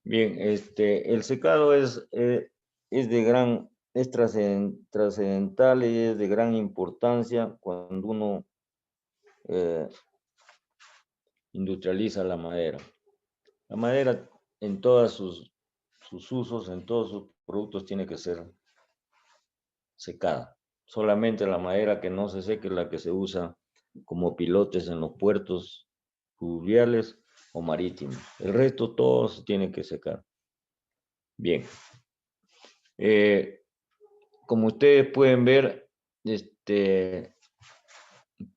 Bien, el secado es trascendental y es de gran importancia cuando uno industrializa la madera. La madera en todos sus usos, en todos sus productos tiene que ser secada. Solamente la madera que no se seque es la que se usa como pilotes en los puertos fluviales o marítimos. El resto todo se tiene que secar. Bien. Como ustedes pueden ver,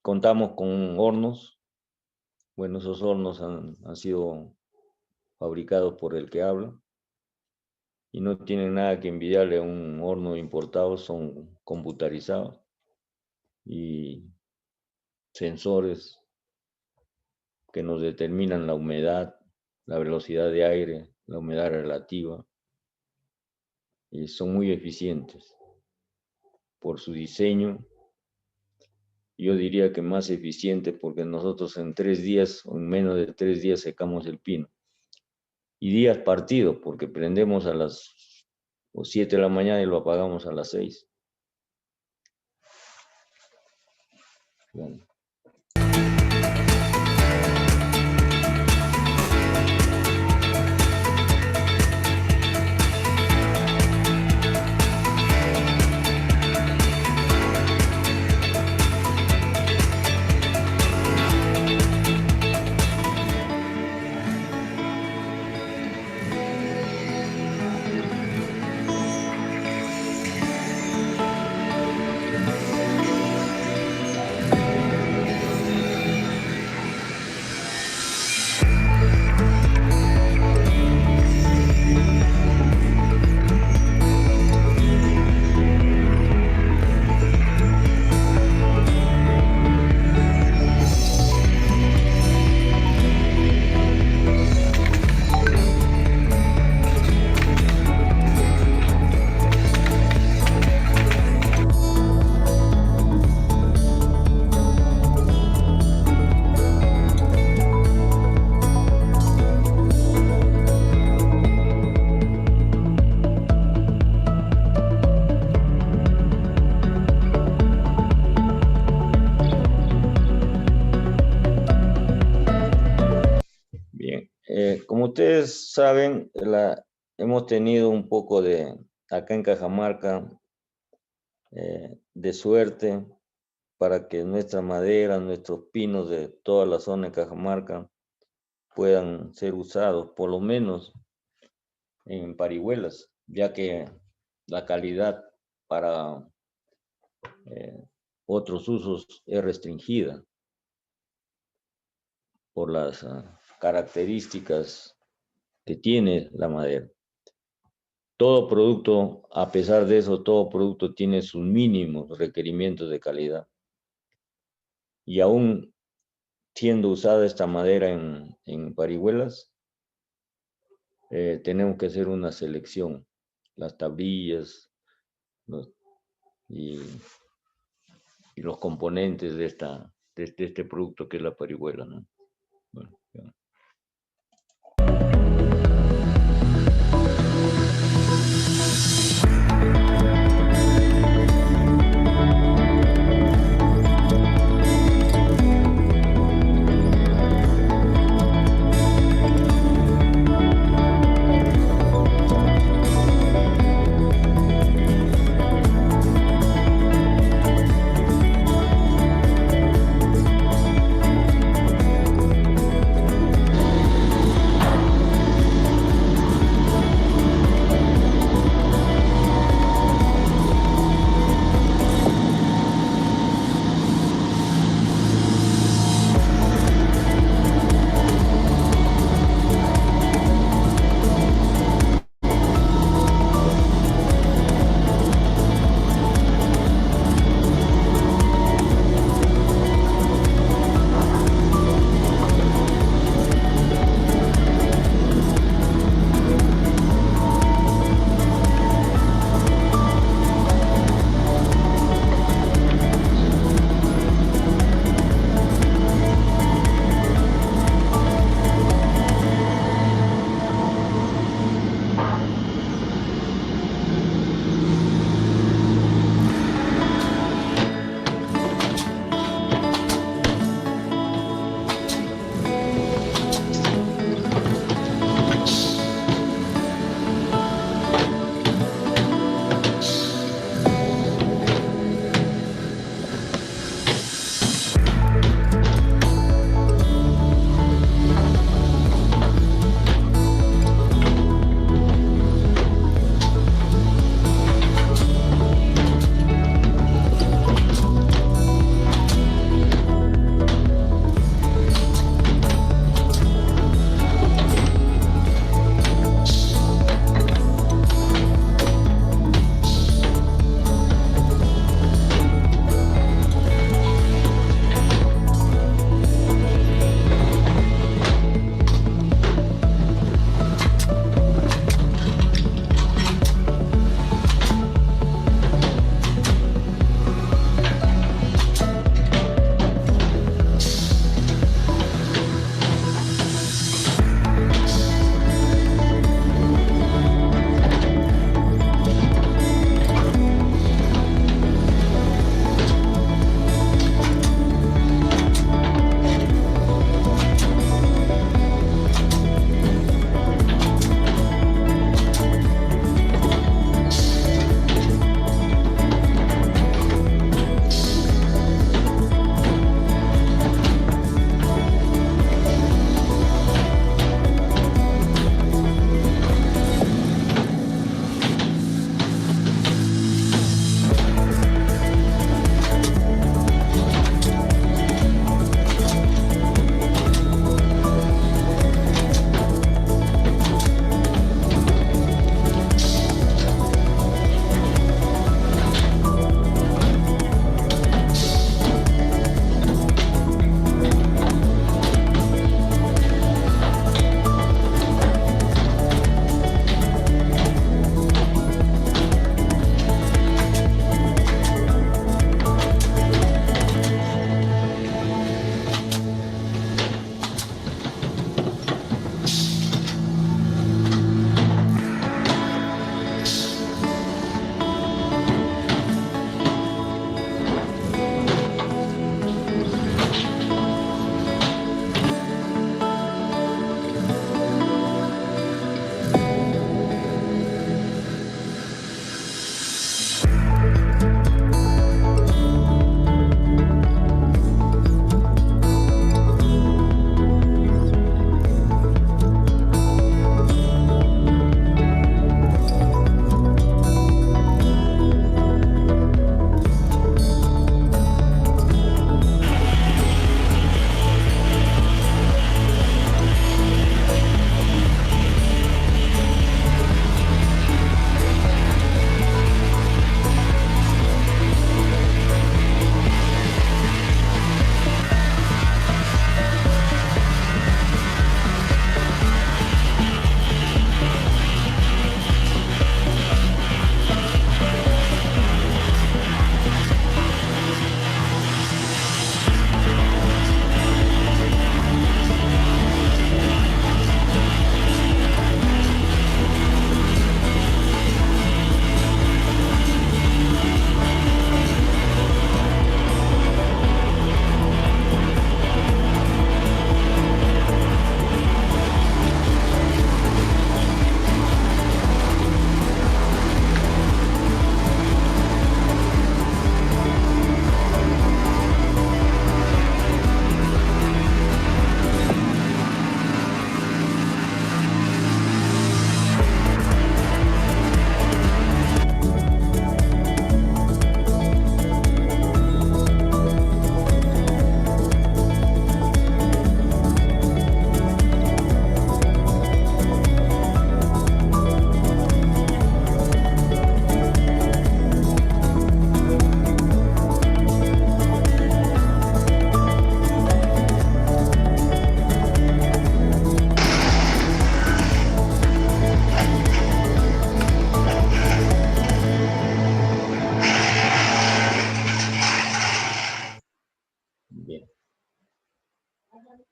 contamos con hornos. Bueno, esos hornos han sido fabricados por el que habla y no tienen nada que envidiarle a un horno importado, son computarizados y sensores que nos determinan la humedad, la velocidad de aire, la humedad relativa, y son muy eficientes. por su diseño. Yo diría que más eficiente porque nosotros en 3 días, o en menos de 3 días, secamos el pino. Y días partidos, porque prendemos a las 7 de la mañana y lo apagamos a las 6. Bueno. Como ustedes saben, hemos tenido un poco acá en Cajamarca, de suerte para que nuestra madera, nuestros pinos de toda la zona de Cajamarca puedan ser usados, por lo menos en parihuelas, ya que la calidad para otros usos es restringida por las características que tiene la madera. Todo producto, a pesar de eso, todo producto tiene sus mínimos requerimientos de calidad. Y aún siendo usada esta madera en parihuelas, tenemos que hacer una selección. Las tablillas y los componentes de este producto que es la parihuela, ¿no? Bueno, ya.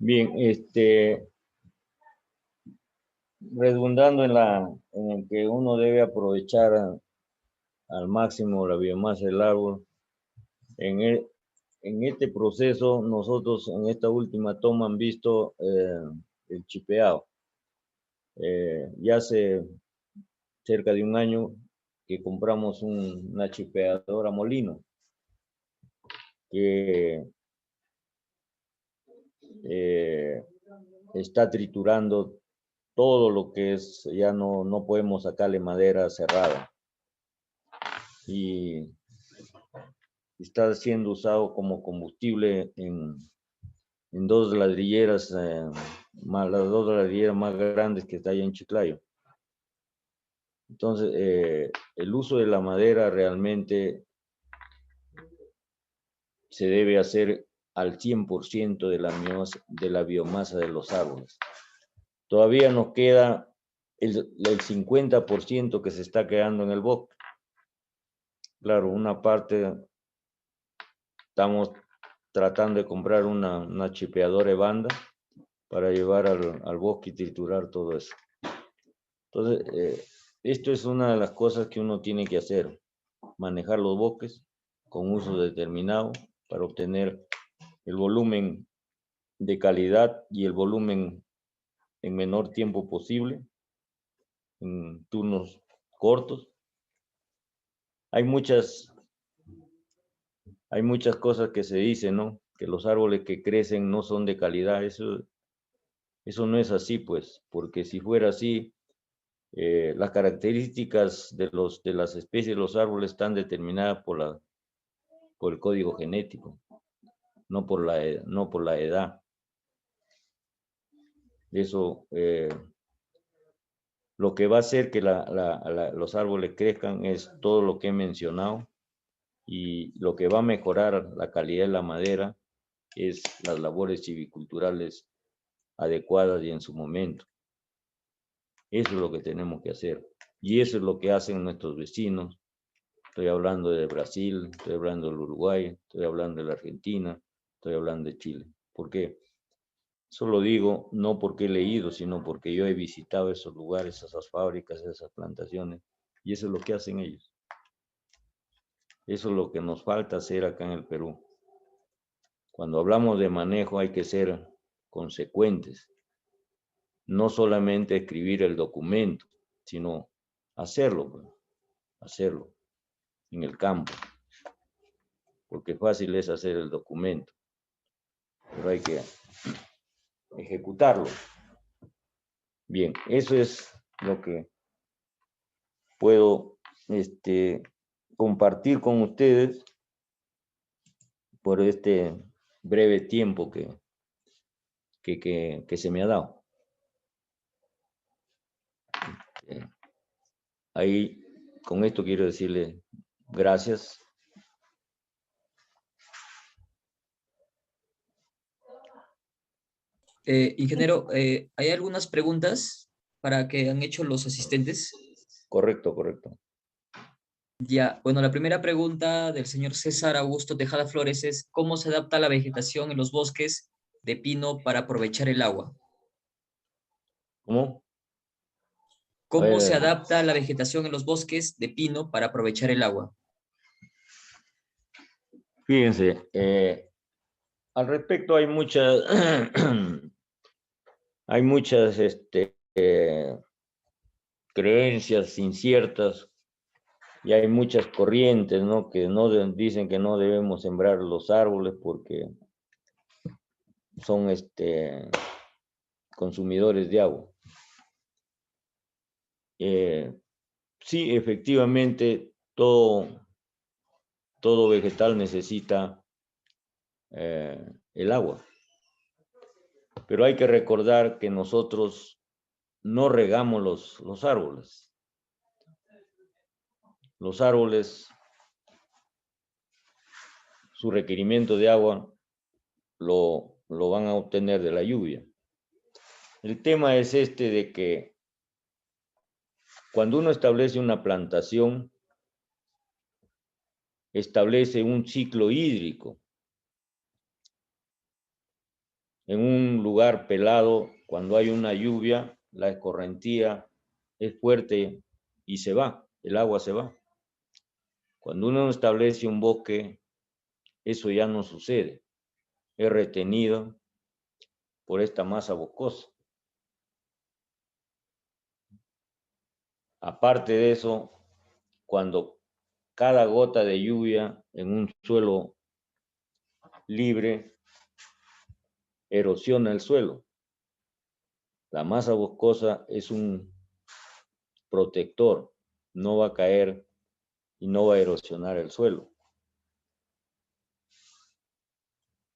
Bien, redundando en el que uno debe aprovechar al máximo la biomasa del árbol, en este proceso nosotros en esta última toma han visto el chipeado. Ya hace cerca de un año que compramos una chipeadora molino que está triturando todo lo que es, ya no podemos sacarle madera cerrada. Y está siendo usado como combustible en dos ladrilleras, las dos ladrilleras más grandes que está allá en Chiclayo. Entonces, el uso de la madera realmente se debe hacer al 100% de la biomasa de los árboles. Todavía nos queda el 50% que se está quedando en el bosque. Claro, una parte estamos tratando de comprar una chipeadora de banda para llevar al bosque y triturar todo eso. Entonces, esto es una de las cosas que uno tiene que hacer, manejar los bosques con uso determinado para obtener el volumen de calidad y el volumen en menor tiempo posible, en turnos cortos. Hay muchas cosas que se dicen, ¿no? Que los árboles que crecen no son de calidad. Eso no es así, pues, porque si fuera así, las características de las especies de los árboles están determinadas por el código genético, no por la edad. Eso, lo que va a hacer que los árboles crezcan es todo lo que he mencionado, y lo que va a mejorar la calidad de la madera es las labores silviculturales adecuadas y en su momento. Eso es lo que tenemos que hacer. Y eso es lo que hacen nuestros vecinos. Estoy hablando de Brasil, estoy hablando del Uruguay, estoy hablando de la Argentina, estoy hablando de Chile. ¿Por qué? Eso lo digo no porque he leído, sino porque yo he visitado esos lugares, esas fábricas, esas plantaciones, y eso es lo que hacen ellos. Eso es lo que nos falta hacer acá en el Perú. Cuando hablamos de manejo hay que ser consecuentes. No solamente escribir el documento, sino hacerlo en el campo. Porque fácil es hacer el documento, pero hay que ejecutarlo. Bien, eso es lo que puedo compartir con ustedes por este breve tiempo que se me ha dado. Ahí, con esto quiero decirle gracias. Ingeniero, hay algunas preguntas para que han hecho los asistentes. Correcto, correcto. Ya, bueno, la primera pregunta del señor César Augusto Tejada Flores es: ¿cómo se adapta la vegetación en los bosques de pino para aprovechar el agua? ¿Cómo? ¿Cómo se adapta la vegetación en los bosques de pino para aprovechar el agua? Fíjense, al respecto hay muchas, creencias inciertas y hay muchas corrientes, ¿no? Que dicen que no debemos sembrar los árboles porque son consumidores de agua. Sí, efectivamente, todo vegetal necesita el agua. Pero hay que recordar que nosotros no regamos los árboles. Los árboles, su requerimiento de agua lo van a obtener de la lluvia. El tema es de que cuando uno establece una plantación, establece un ciclo hídrico. En un lugar pelado, cuando hay una lluvia, la escorrentía es fuerte y se va, el agua se va. Cuando uno establece un bosque, eso ya no sucede. Es retenido por esta masa boscosa. Aparte de eso, cuando cada gota de lluvia en un suelo libre erosiona el suelo, la masa boscosa es un protector, no va a caer y no va a erosionar el suelo.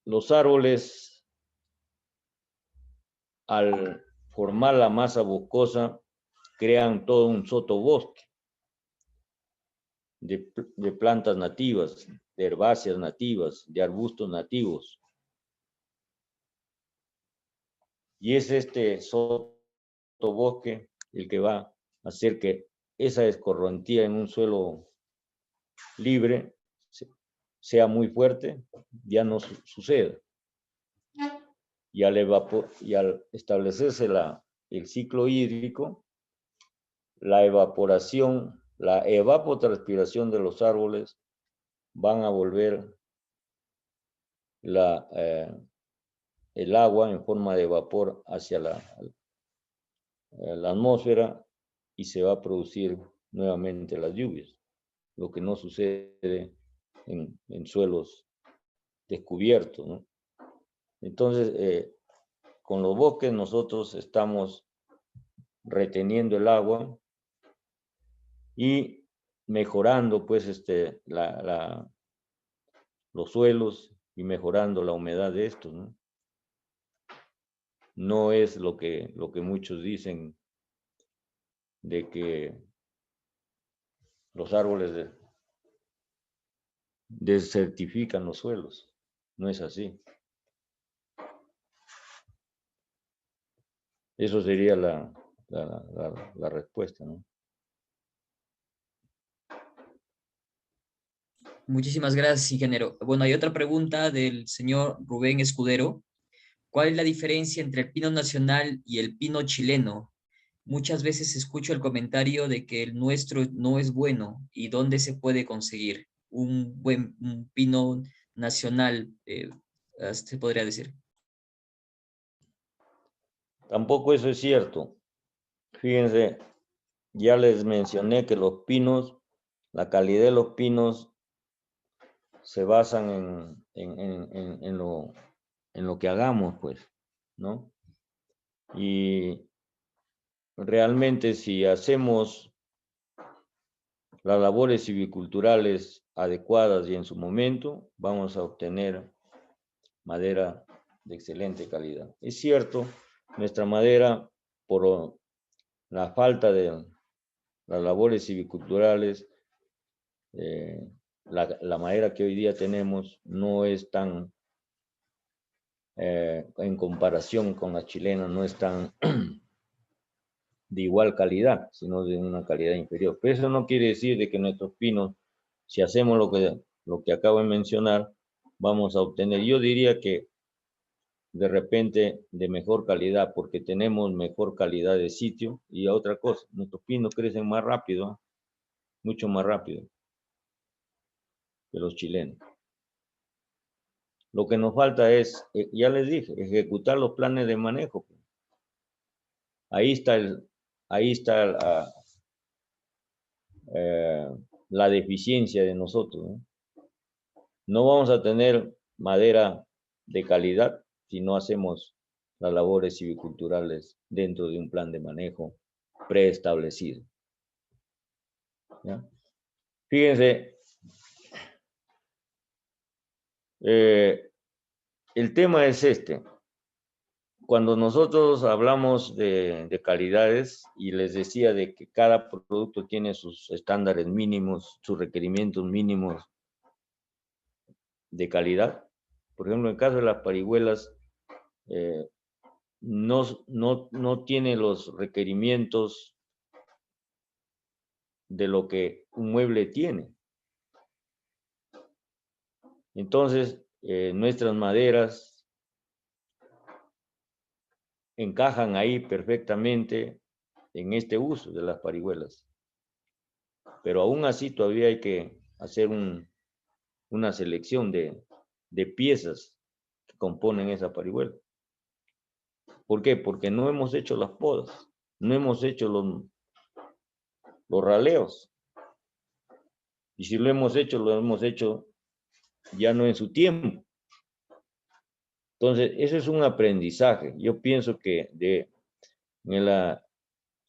Los árboles, al formar la masa boscosa, crean todo un sotobosque de plantas nativas, de herbáceas nativas, de arbustos nativos. Y es este sotobosque el que va a hacer que esa escorrentía en un suelo libre sea muy fuerte, ya no suceda. Y al establecerse el ciclo hídrico, la evaporación, la evapotranspiración de los árboles van a volver el agua en forma de vapor hacia la atmósfera y se va a producir nuevamente las lluvias, lo que no sucede en suelos descubiertos, ¿no? Entonces, con los bosques nosotros estamos reteniendo el agua y mejorando pues los suelos y mejorando la humedad de estos, ¿no? No es lo que muchos dicen de que los árboles desertifican los suelos. No es así. Eso sería la respuesta, ¿no? Muchísimas gracias, ingeniero. Bueno, hay otra pregunta del señor Rubén Escudero. ¿Cuál es la diferencia entre el pino nacional y el pino chileno? Muchas veces escucho el comentario de que el nuestro no es bueno. ¿Y dónde se puede conseguir un buen pino nacional? Se podría decir. Tampoco eso es cierto. Fíjense, ya les mencioné que los pinos, la calidad de los pinos se basan en lo que hagamos, pues, ¿no? Y realmente si hacemos las labores silviculturales adecuadas y en su momento, vamos a obtener madera de excelente calidad. Es cierto, nuestra madera, por la falta de las labores silviculturales, la madera que hoy día tenemos no es tan, en comparación con la chilena, no es tan de igual calidad, sino de una calidad inferior. Pero eso no quiere decir de que nuestros pinos, si hacemos lo que acabo de mencionar, vamos a obtener, yo diría que de repente de mejor calidad, porque tenemos mejor calidad de sitio. Y otra cosa, nuestros pinos crecen más rápido, mucho más rápido que los chilenos. Lo que nos falta es, ya les dije, ejecutar los planes de manejo. Ahí está la deficiencia de nosotros, ¿no? No vamos a tener madera de calidad si no hacemos las labores silviculturales dentro de un plan de manejo preestablecido, ¿ya? Fíjense, el tema es este. Cuando nosotros hablamos de calidades, y les decía de que cada producto tiene sus estándares mínimos, sus requerimientos mínimos de calidad. Por ejemplo, en el caso de las parihuelas, no tiene los requerimientos de lo que un mueble tiene. Entonces, nuestras maderas encajan ahí perfectamente en este uso de las parihuelas. Pero aún así todavía hay que hacer una selección de piezas que componen esa parihuela. ¿Por qué? Porque no hemos hecho las podas, no hemos hecho los raleos. Y si lo hemos hecho ya no en su tiempo. Entonces, eso es un aprendizaje. Yo pienso que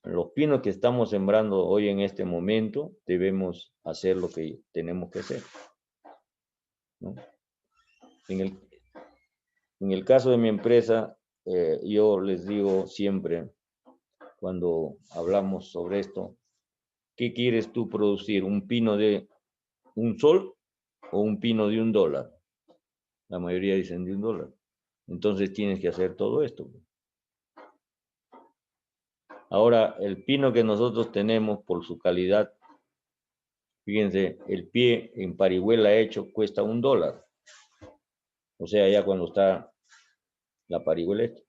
los pinos que estamos sembrando hoy en este momento, debemos hacer lo que tenemos que hacer, ¿no? En el caso de mi empresa, yo les digo siempre, cuando hablamos sobre esto, ¿qué quieres tú producir? ¿Un pino de un sol o un pino de $1? La mayoría dicen de $1. Entonces tienes que hacer todo esto. Ahora, el pino que nosotros tenemos por su calidad, fíjense, el pie en parihuela hecho cuesta $1. O sea, ya cuando está la parihuela hecha.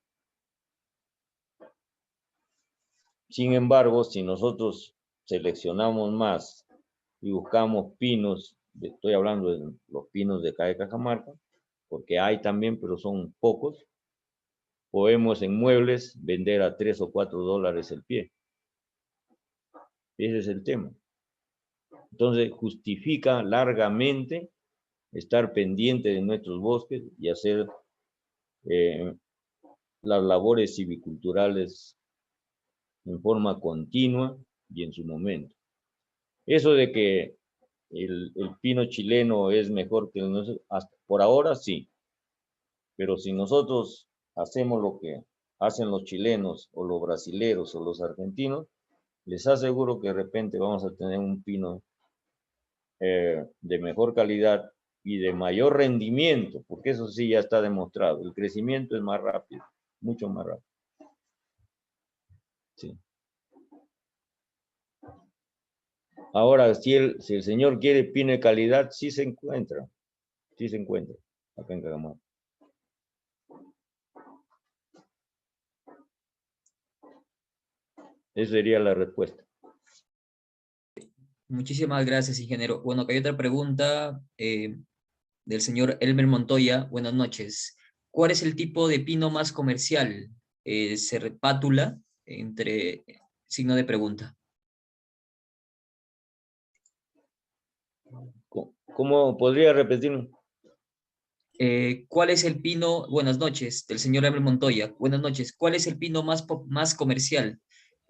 Sin embargo, si nosotros seleccionamos más y buscamos pinos, estoy hablando de los pinos de acá de Cajamarca, porque hay también, pero son pocos, podemos en muebles vender a $3 o $4 el pie. Ese es el tema. Entonces, justifica largamente estar pendiente de nuestros bosques y hacer las labores silviculturales en forma continua y en su momento. Eso de que el pino chileno es mejor que nosotros, por ahora sí, pero si nosotros hacemos lo que hacen los chilenos o los brasileros o los argentinos, les aseguro que de repente vamos a tener un pino de mejor calidad y de mayor rendimiento, porque eso sí ya está demostrado. El crecimiento es más rápido, mucho más rápido. Sí. Ahora, si el señor quiere pino de calidad, sí se encuentra acá en Cajamarca. Esa sería la respuesta. Muchísimas gracias, ingeniero. Bueno, acá hay otra pregunta del señor Elmer Montoya. Buenas noches. ¿Cuál es el tipo de pino más comercial? Pátula, entre signo de pregunta. ¿Cómo podría repetirlo? ¿Cuál es el pino? Buenas noches, del señor Elmer Montoya. Buenas noches. ¿Cuál es el pino más comercial?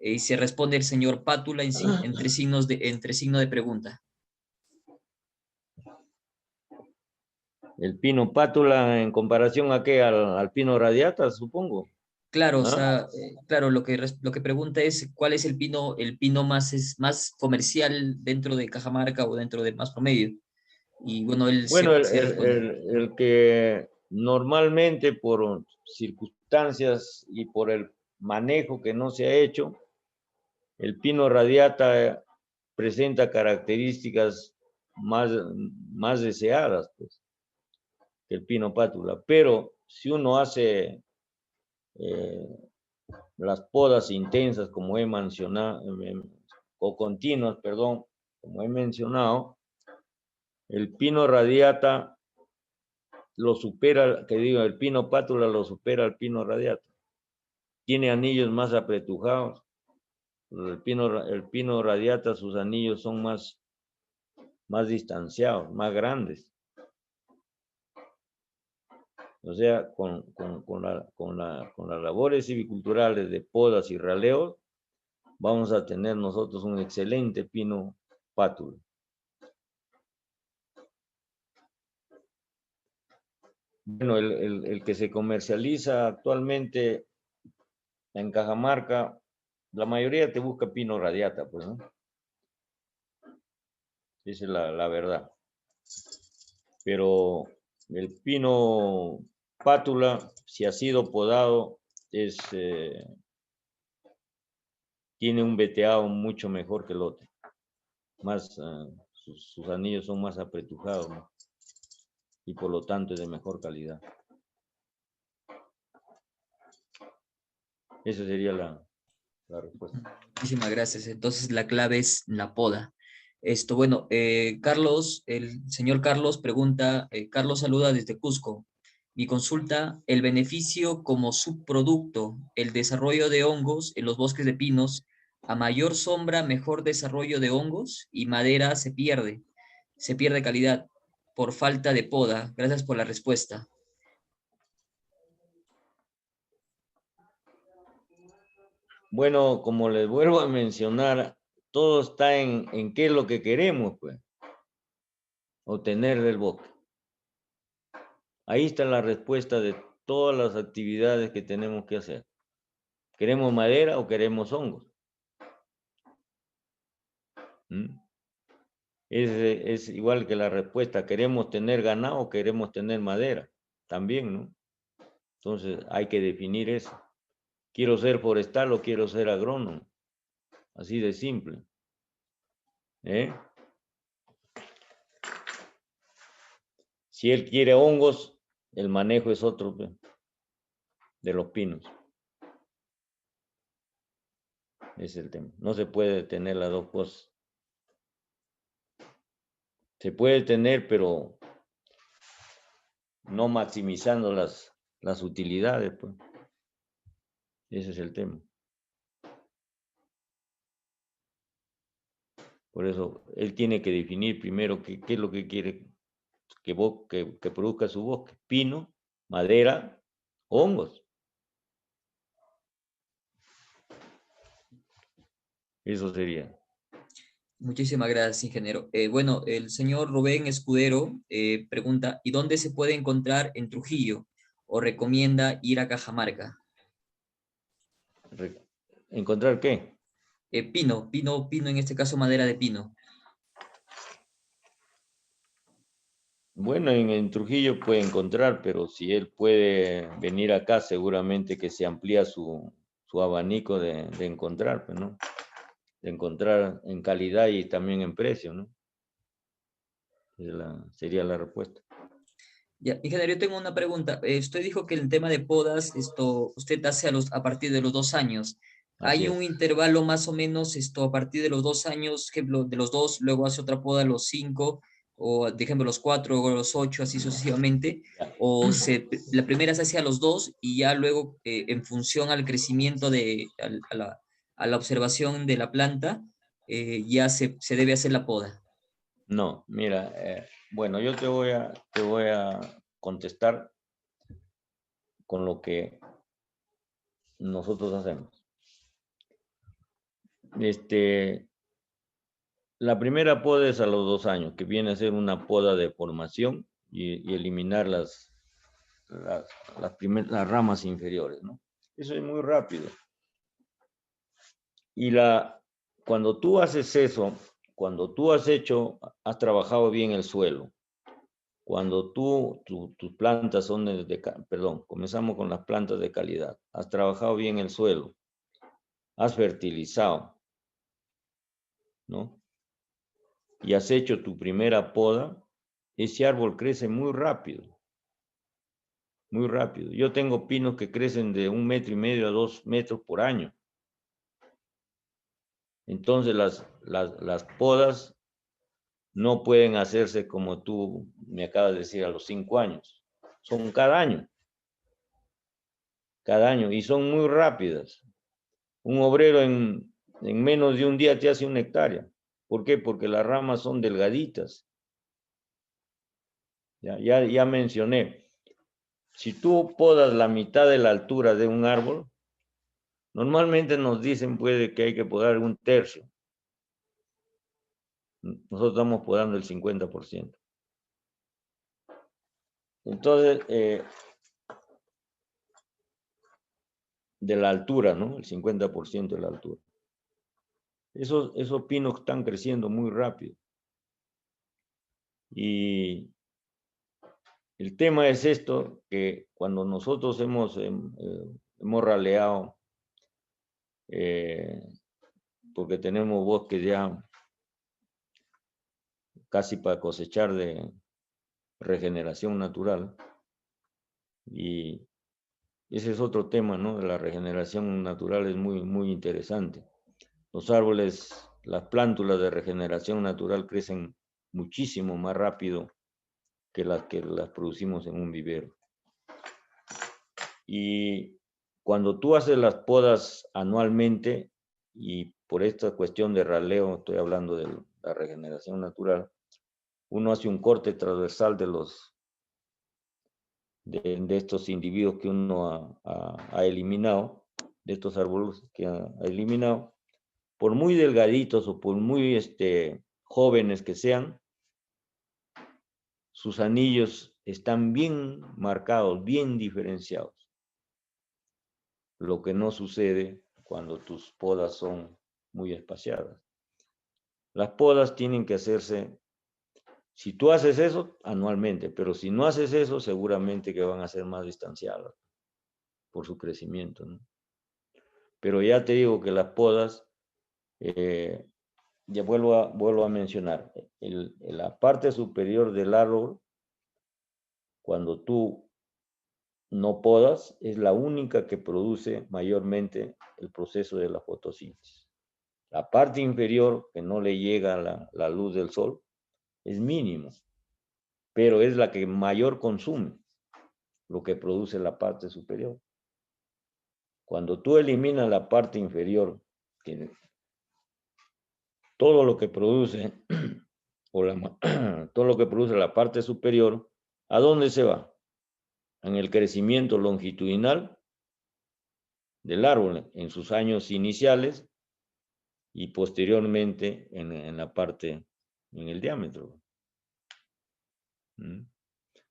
Y se responde el señor Pátula entre signo de pregunta. El pino pátula en comparación a qué, al pino radiata, supongo. Claro, o ¿Ah? sea, claro, lo que pregunta es cuál es el pino más comercial dentro de Cajamarca o dentro de más promedio. Y bueno, él Bueno, se responde. el que normalmente por circunstancias y por el manejo que no se ha hecho, el pino radiata presenta características más deseadas, pues, que el pino pátula. Pero si uno hace las podas intensas, como he mencionado, o continuas, perdón, como he mencionado, el pino radiata lo supera, el pino pátula lo supera al pino radiata. Tiene anillos más apretujados. El pino radiata, sus anillos son más distanciados, más grandes. O sea, con las labores silviculturales de podas y raleos, vamos a tener nosotros un excelente pino pátula. Bueno, el que se comercializa actualmente en Cajamarca, la mayoría te busca pino radiata, pues, ¿no? Esa es la verdad. Pero el pino pátula, si ha sido podado, tiene un veteado mucho mejor que el otro. Sus anillos son más apretujados, ¿no? Y por lo tanto es de mejor calidad. Esa sería la respuesta. Muchísimas gracias. Entonces la clave es la poda. Bueno, Carlos, el señor Carlos pregunta, Carlos saluda desde Cusco. Mi consulta, el beneficio como subproducto, el desarrollo de hongos en los bosques de pinos, a mayor sombra, mejor desarrollo de hongos y madera se pierde calidad por falta de poda. Gracias por la respuesta. Bueno, como les vuelvo a mencionar, todo está en qué es lo que queremos, pues, obtener del bosque. Ahí está la respuesta de todas las actividades que tenemos que hacer. ¿Queremos madera o queremos hongos? Es igual que la respuesta, ¿queremos tener ganado o queremos tener madera? También, ¿no? Entonces hay que definir eso. ¿Quiero ser forestal o quiero ser agrónomo? Así de simple. Si él quiere hongos, el manejo es otro de los pinos. Ese es el tema. No se puede tener las dos cosas. Se puede tener, pero no maximizando las utilidades, pues. Ese es el tema. Por eso, él tiene que definir primero qué es lo que quiere que produzca su bosque. Pino, madera, hongos. Eso sería. Muchísimas gracias, ingeniero. Bueno, el señor Rubén Escudero pregunta, ¿y dónde se puede encontrar en Trujillo? ¿O recomienda ir a Cajamarca? ¿Encontrar qué? Pino, en este caso madera de pino. Bueno, en Trujillo puede encontrar, pero si él puede venir acá, seguramente que se amplía su abanico de encontrar, pues, ¿no? De encontrar en calidad y también en precio, ¿no? Sería la respuesta. Ya, ingeniero, yo tengo una pregunta. Usted dijo que el tema de podas, usted hace a partir de los 2 años. Así ¿Hay es. un intervalo más o menos, a partir de los 2 años, ejemplo, de los 2, luego hace otra poda a los 5, o de ejemplo los 4 o los 8, así sucesivamente? ¿O la primera se hace a los 2 y ya luego, en función al crecimiento a la observación de la planta, ya se debe hacer la poda? No, mira, bueno, yo te voy a contestar con lo que nosotros hacemos. La primera poda es a los 2 años, que viene a ser una poda de formación y eliminar las ramas inferiores, ¿no? Eso es muy rápido. Y cuando tú haces eso, cuando tú has trabajado bien el suelo, cuando tus plantas son comenzamos con las plantas de calidad, has trabajado bien el suelo, has fertilizado, ¿no? Y has hecho tu primera poda, ese árbol crece muy rápido. Muy rápido. Yo tengo pinos que crecen de 1,5 metros a 2 metros por año. Entonces las podas no pueden hacerse como tú me acabas de decir a los 5 años. Son cada año. Cada año. Y son muy rápidas. Un obrero en menos de un día te hace 1 hectárea. ¿Por qué? Porque las ramas son delgaditas. Ya mencioné. Si tú podas la mitad de la altura de un árbol, normalmente nos dicen que hay que podar 1/3. Nosotros estamos podando el 50%. Entonces, de la altura, ¿no? El 50% de la altura. Esos pinos están creciendo muy rápido. Y el tema es esto, que cuando nosotros hemos raleado, porque tenemos bosques ya casi para cosechar de regeneración natural, y ese es otro tema, ¿no? De la regeneración natural es muy, muy interesante. Los árboles, las plántulas de regeneración natural crecen muchísimo más rápido que las producimos en un vivero. Y cuando tú haces las podas anualmente, y por esta cuestión de raleo, estoy hablando de la regeneración natural, uno hace un corte transversal de estos individuos que uno ha eliminado, de estos árboles que ha eliminado, por muy delgaditos o por muy jóvenes que sean, sus anillos están bien marcados, bien diferenciados. Lo que no sucede cuando tus podas son muy espaciadas. Las podas tienen que hacerse, si tú haces eso, anualmente, pero si no haces eso, seguramente que van a ser más distanciadas por su crecimiento, ¿no? Pero ya te digo que las podas, ya vuelvo a mencionar, la parte superior del árbol, cuando tú no podas, es la única que produce mayormente el proceso de la fotosíntesis. La parte inferior, que no le llega la luz del sol, es mínimo, pero es la que mayor consume lo que produce la parte superior. Cuando tú eliminas la parte inferior, que todo lo que produce, todo lo que produce la parte superior, ¿a dónde se va? En el crecimiento longitudinal del árbol, en sus años iniciales, y posteriormente en la parte, en el diámetro.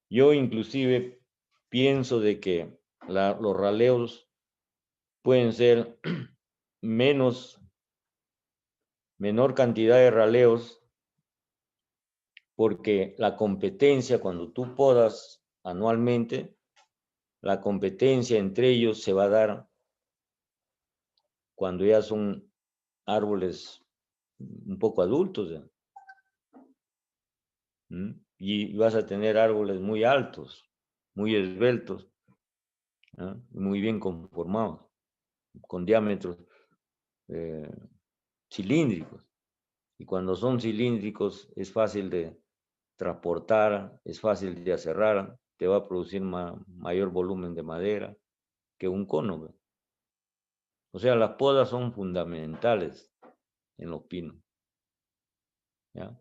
Yo inclusive pienso de que los raleos pueden ser menor cantidad de raleos, porque la competencia, cuando tú podas anualmente, la competencia entre ellos se va a dar cuando ya son árboles un poco adultos, ¿ya? Y vas a tener árboles muy altos, muy esbeltos, ¿no? Muy bien conformados, con diámetros cilíndricos. Y cuando son cilíndricos es fácil de transportar, es fácil de aserrar, te va a producir mayor volumen de madera que un cono, ¿no? O sea, las podas son fundamentales en los pinos, ¿ya?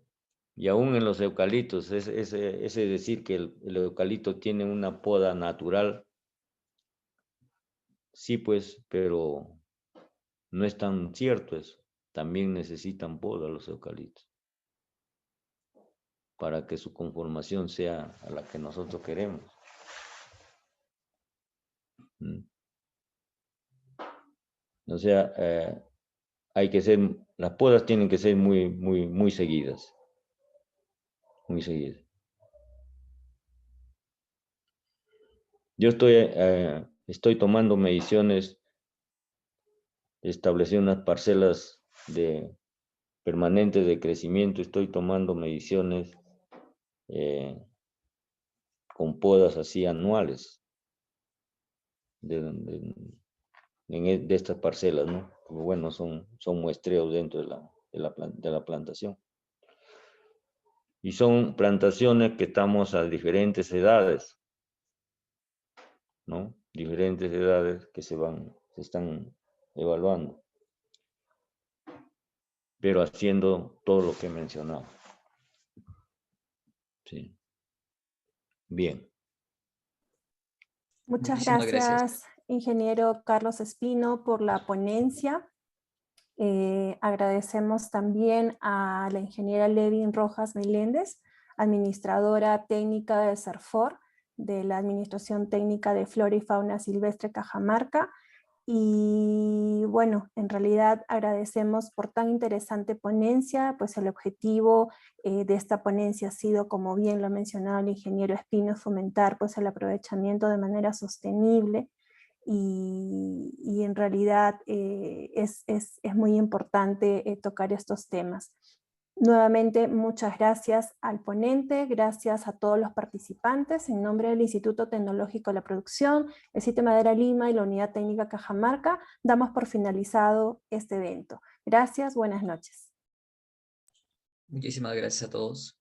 Y aún en los eucaliptos, ese decir que el eucalipto tiene una poda natural, sí pues, pero no es tan cierto eso. También necesitan poda los eucaliptos para que su conformación sea a la que nosotros queremos. O sea, las podas tienen que ser muy, muy, muy seguidas. Muy seguidas. Yo estoy tomando mediciones, establecí unas parcelas permanentes de crecimiento, estoy tomando mediciones con podas así anuales de estas parcelas, ¿no? Como bueno, son muestreos dentro de la plantación. Y son plantaciones que estamos a diferentes edades, ¿no? Diferentes edades que se están evaluando, pero haciendo todo lo que he mencionado. Sí. Bien. Muchas Muchísimas gracias. gracias, ingeniero Carlos Espino, por la ponencia. Agradecemos también a la ingeniera Levin Rojas Meléndez, administradora técnica de CERFOR, de la Administración Técnica de Flora y Fauna Silvestre Cajamarca. Y bueno, en realidad agradecemos por tan interesante ponencia, pues el objetivo de esta ponencia ha sido, como bien lo ha mencionado el ingeniero Espino, fomentar pues el aprovechamiento de manera sostenible. Y en realidad es muy importante tocar estos temas. Nuevamente, muchas gracias al ponente, gracias a todos los participantes. En nombre del Instituto Tecnológico de la Producción, el Sitio Madera Lima y la Unidad Técnica Cajamarca, damos por finalizado este evento. Gracias, buenas noches. Muchísimas gracias a todos.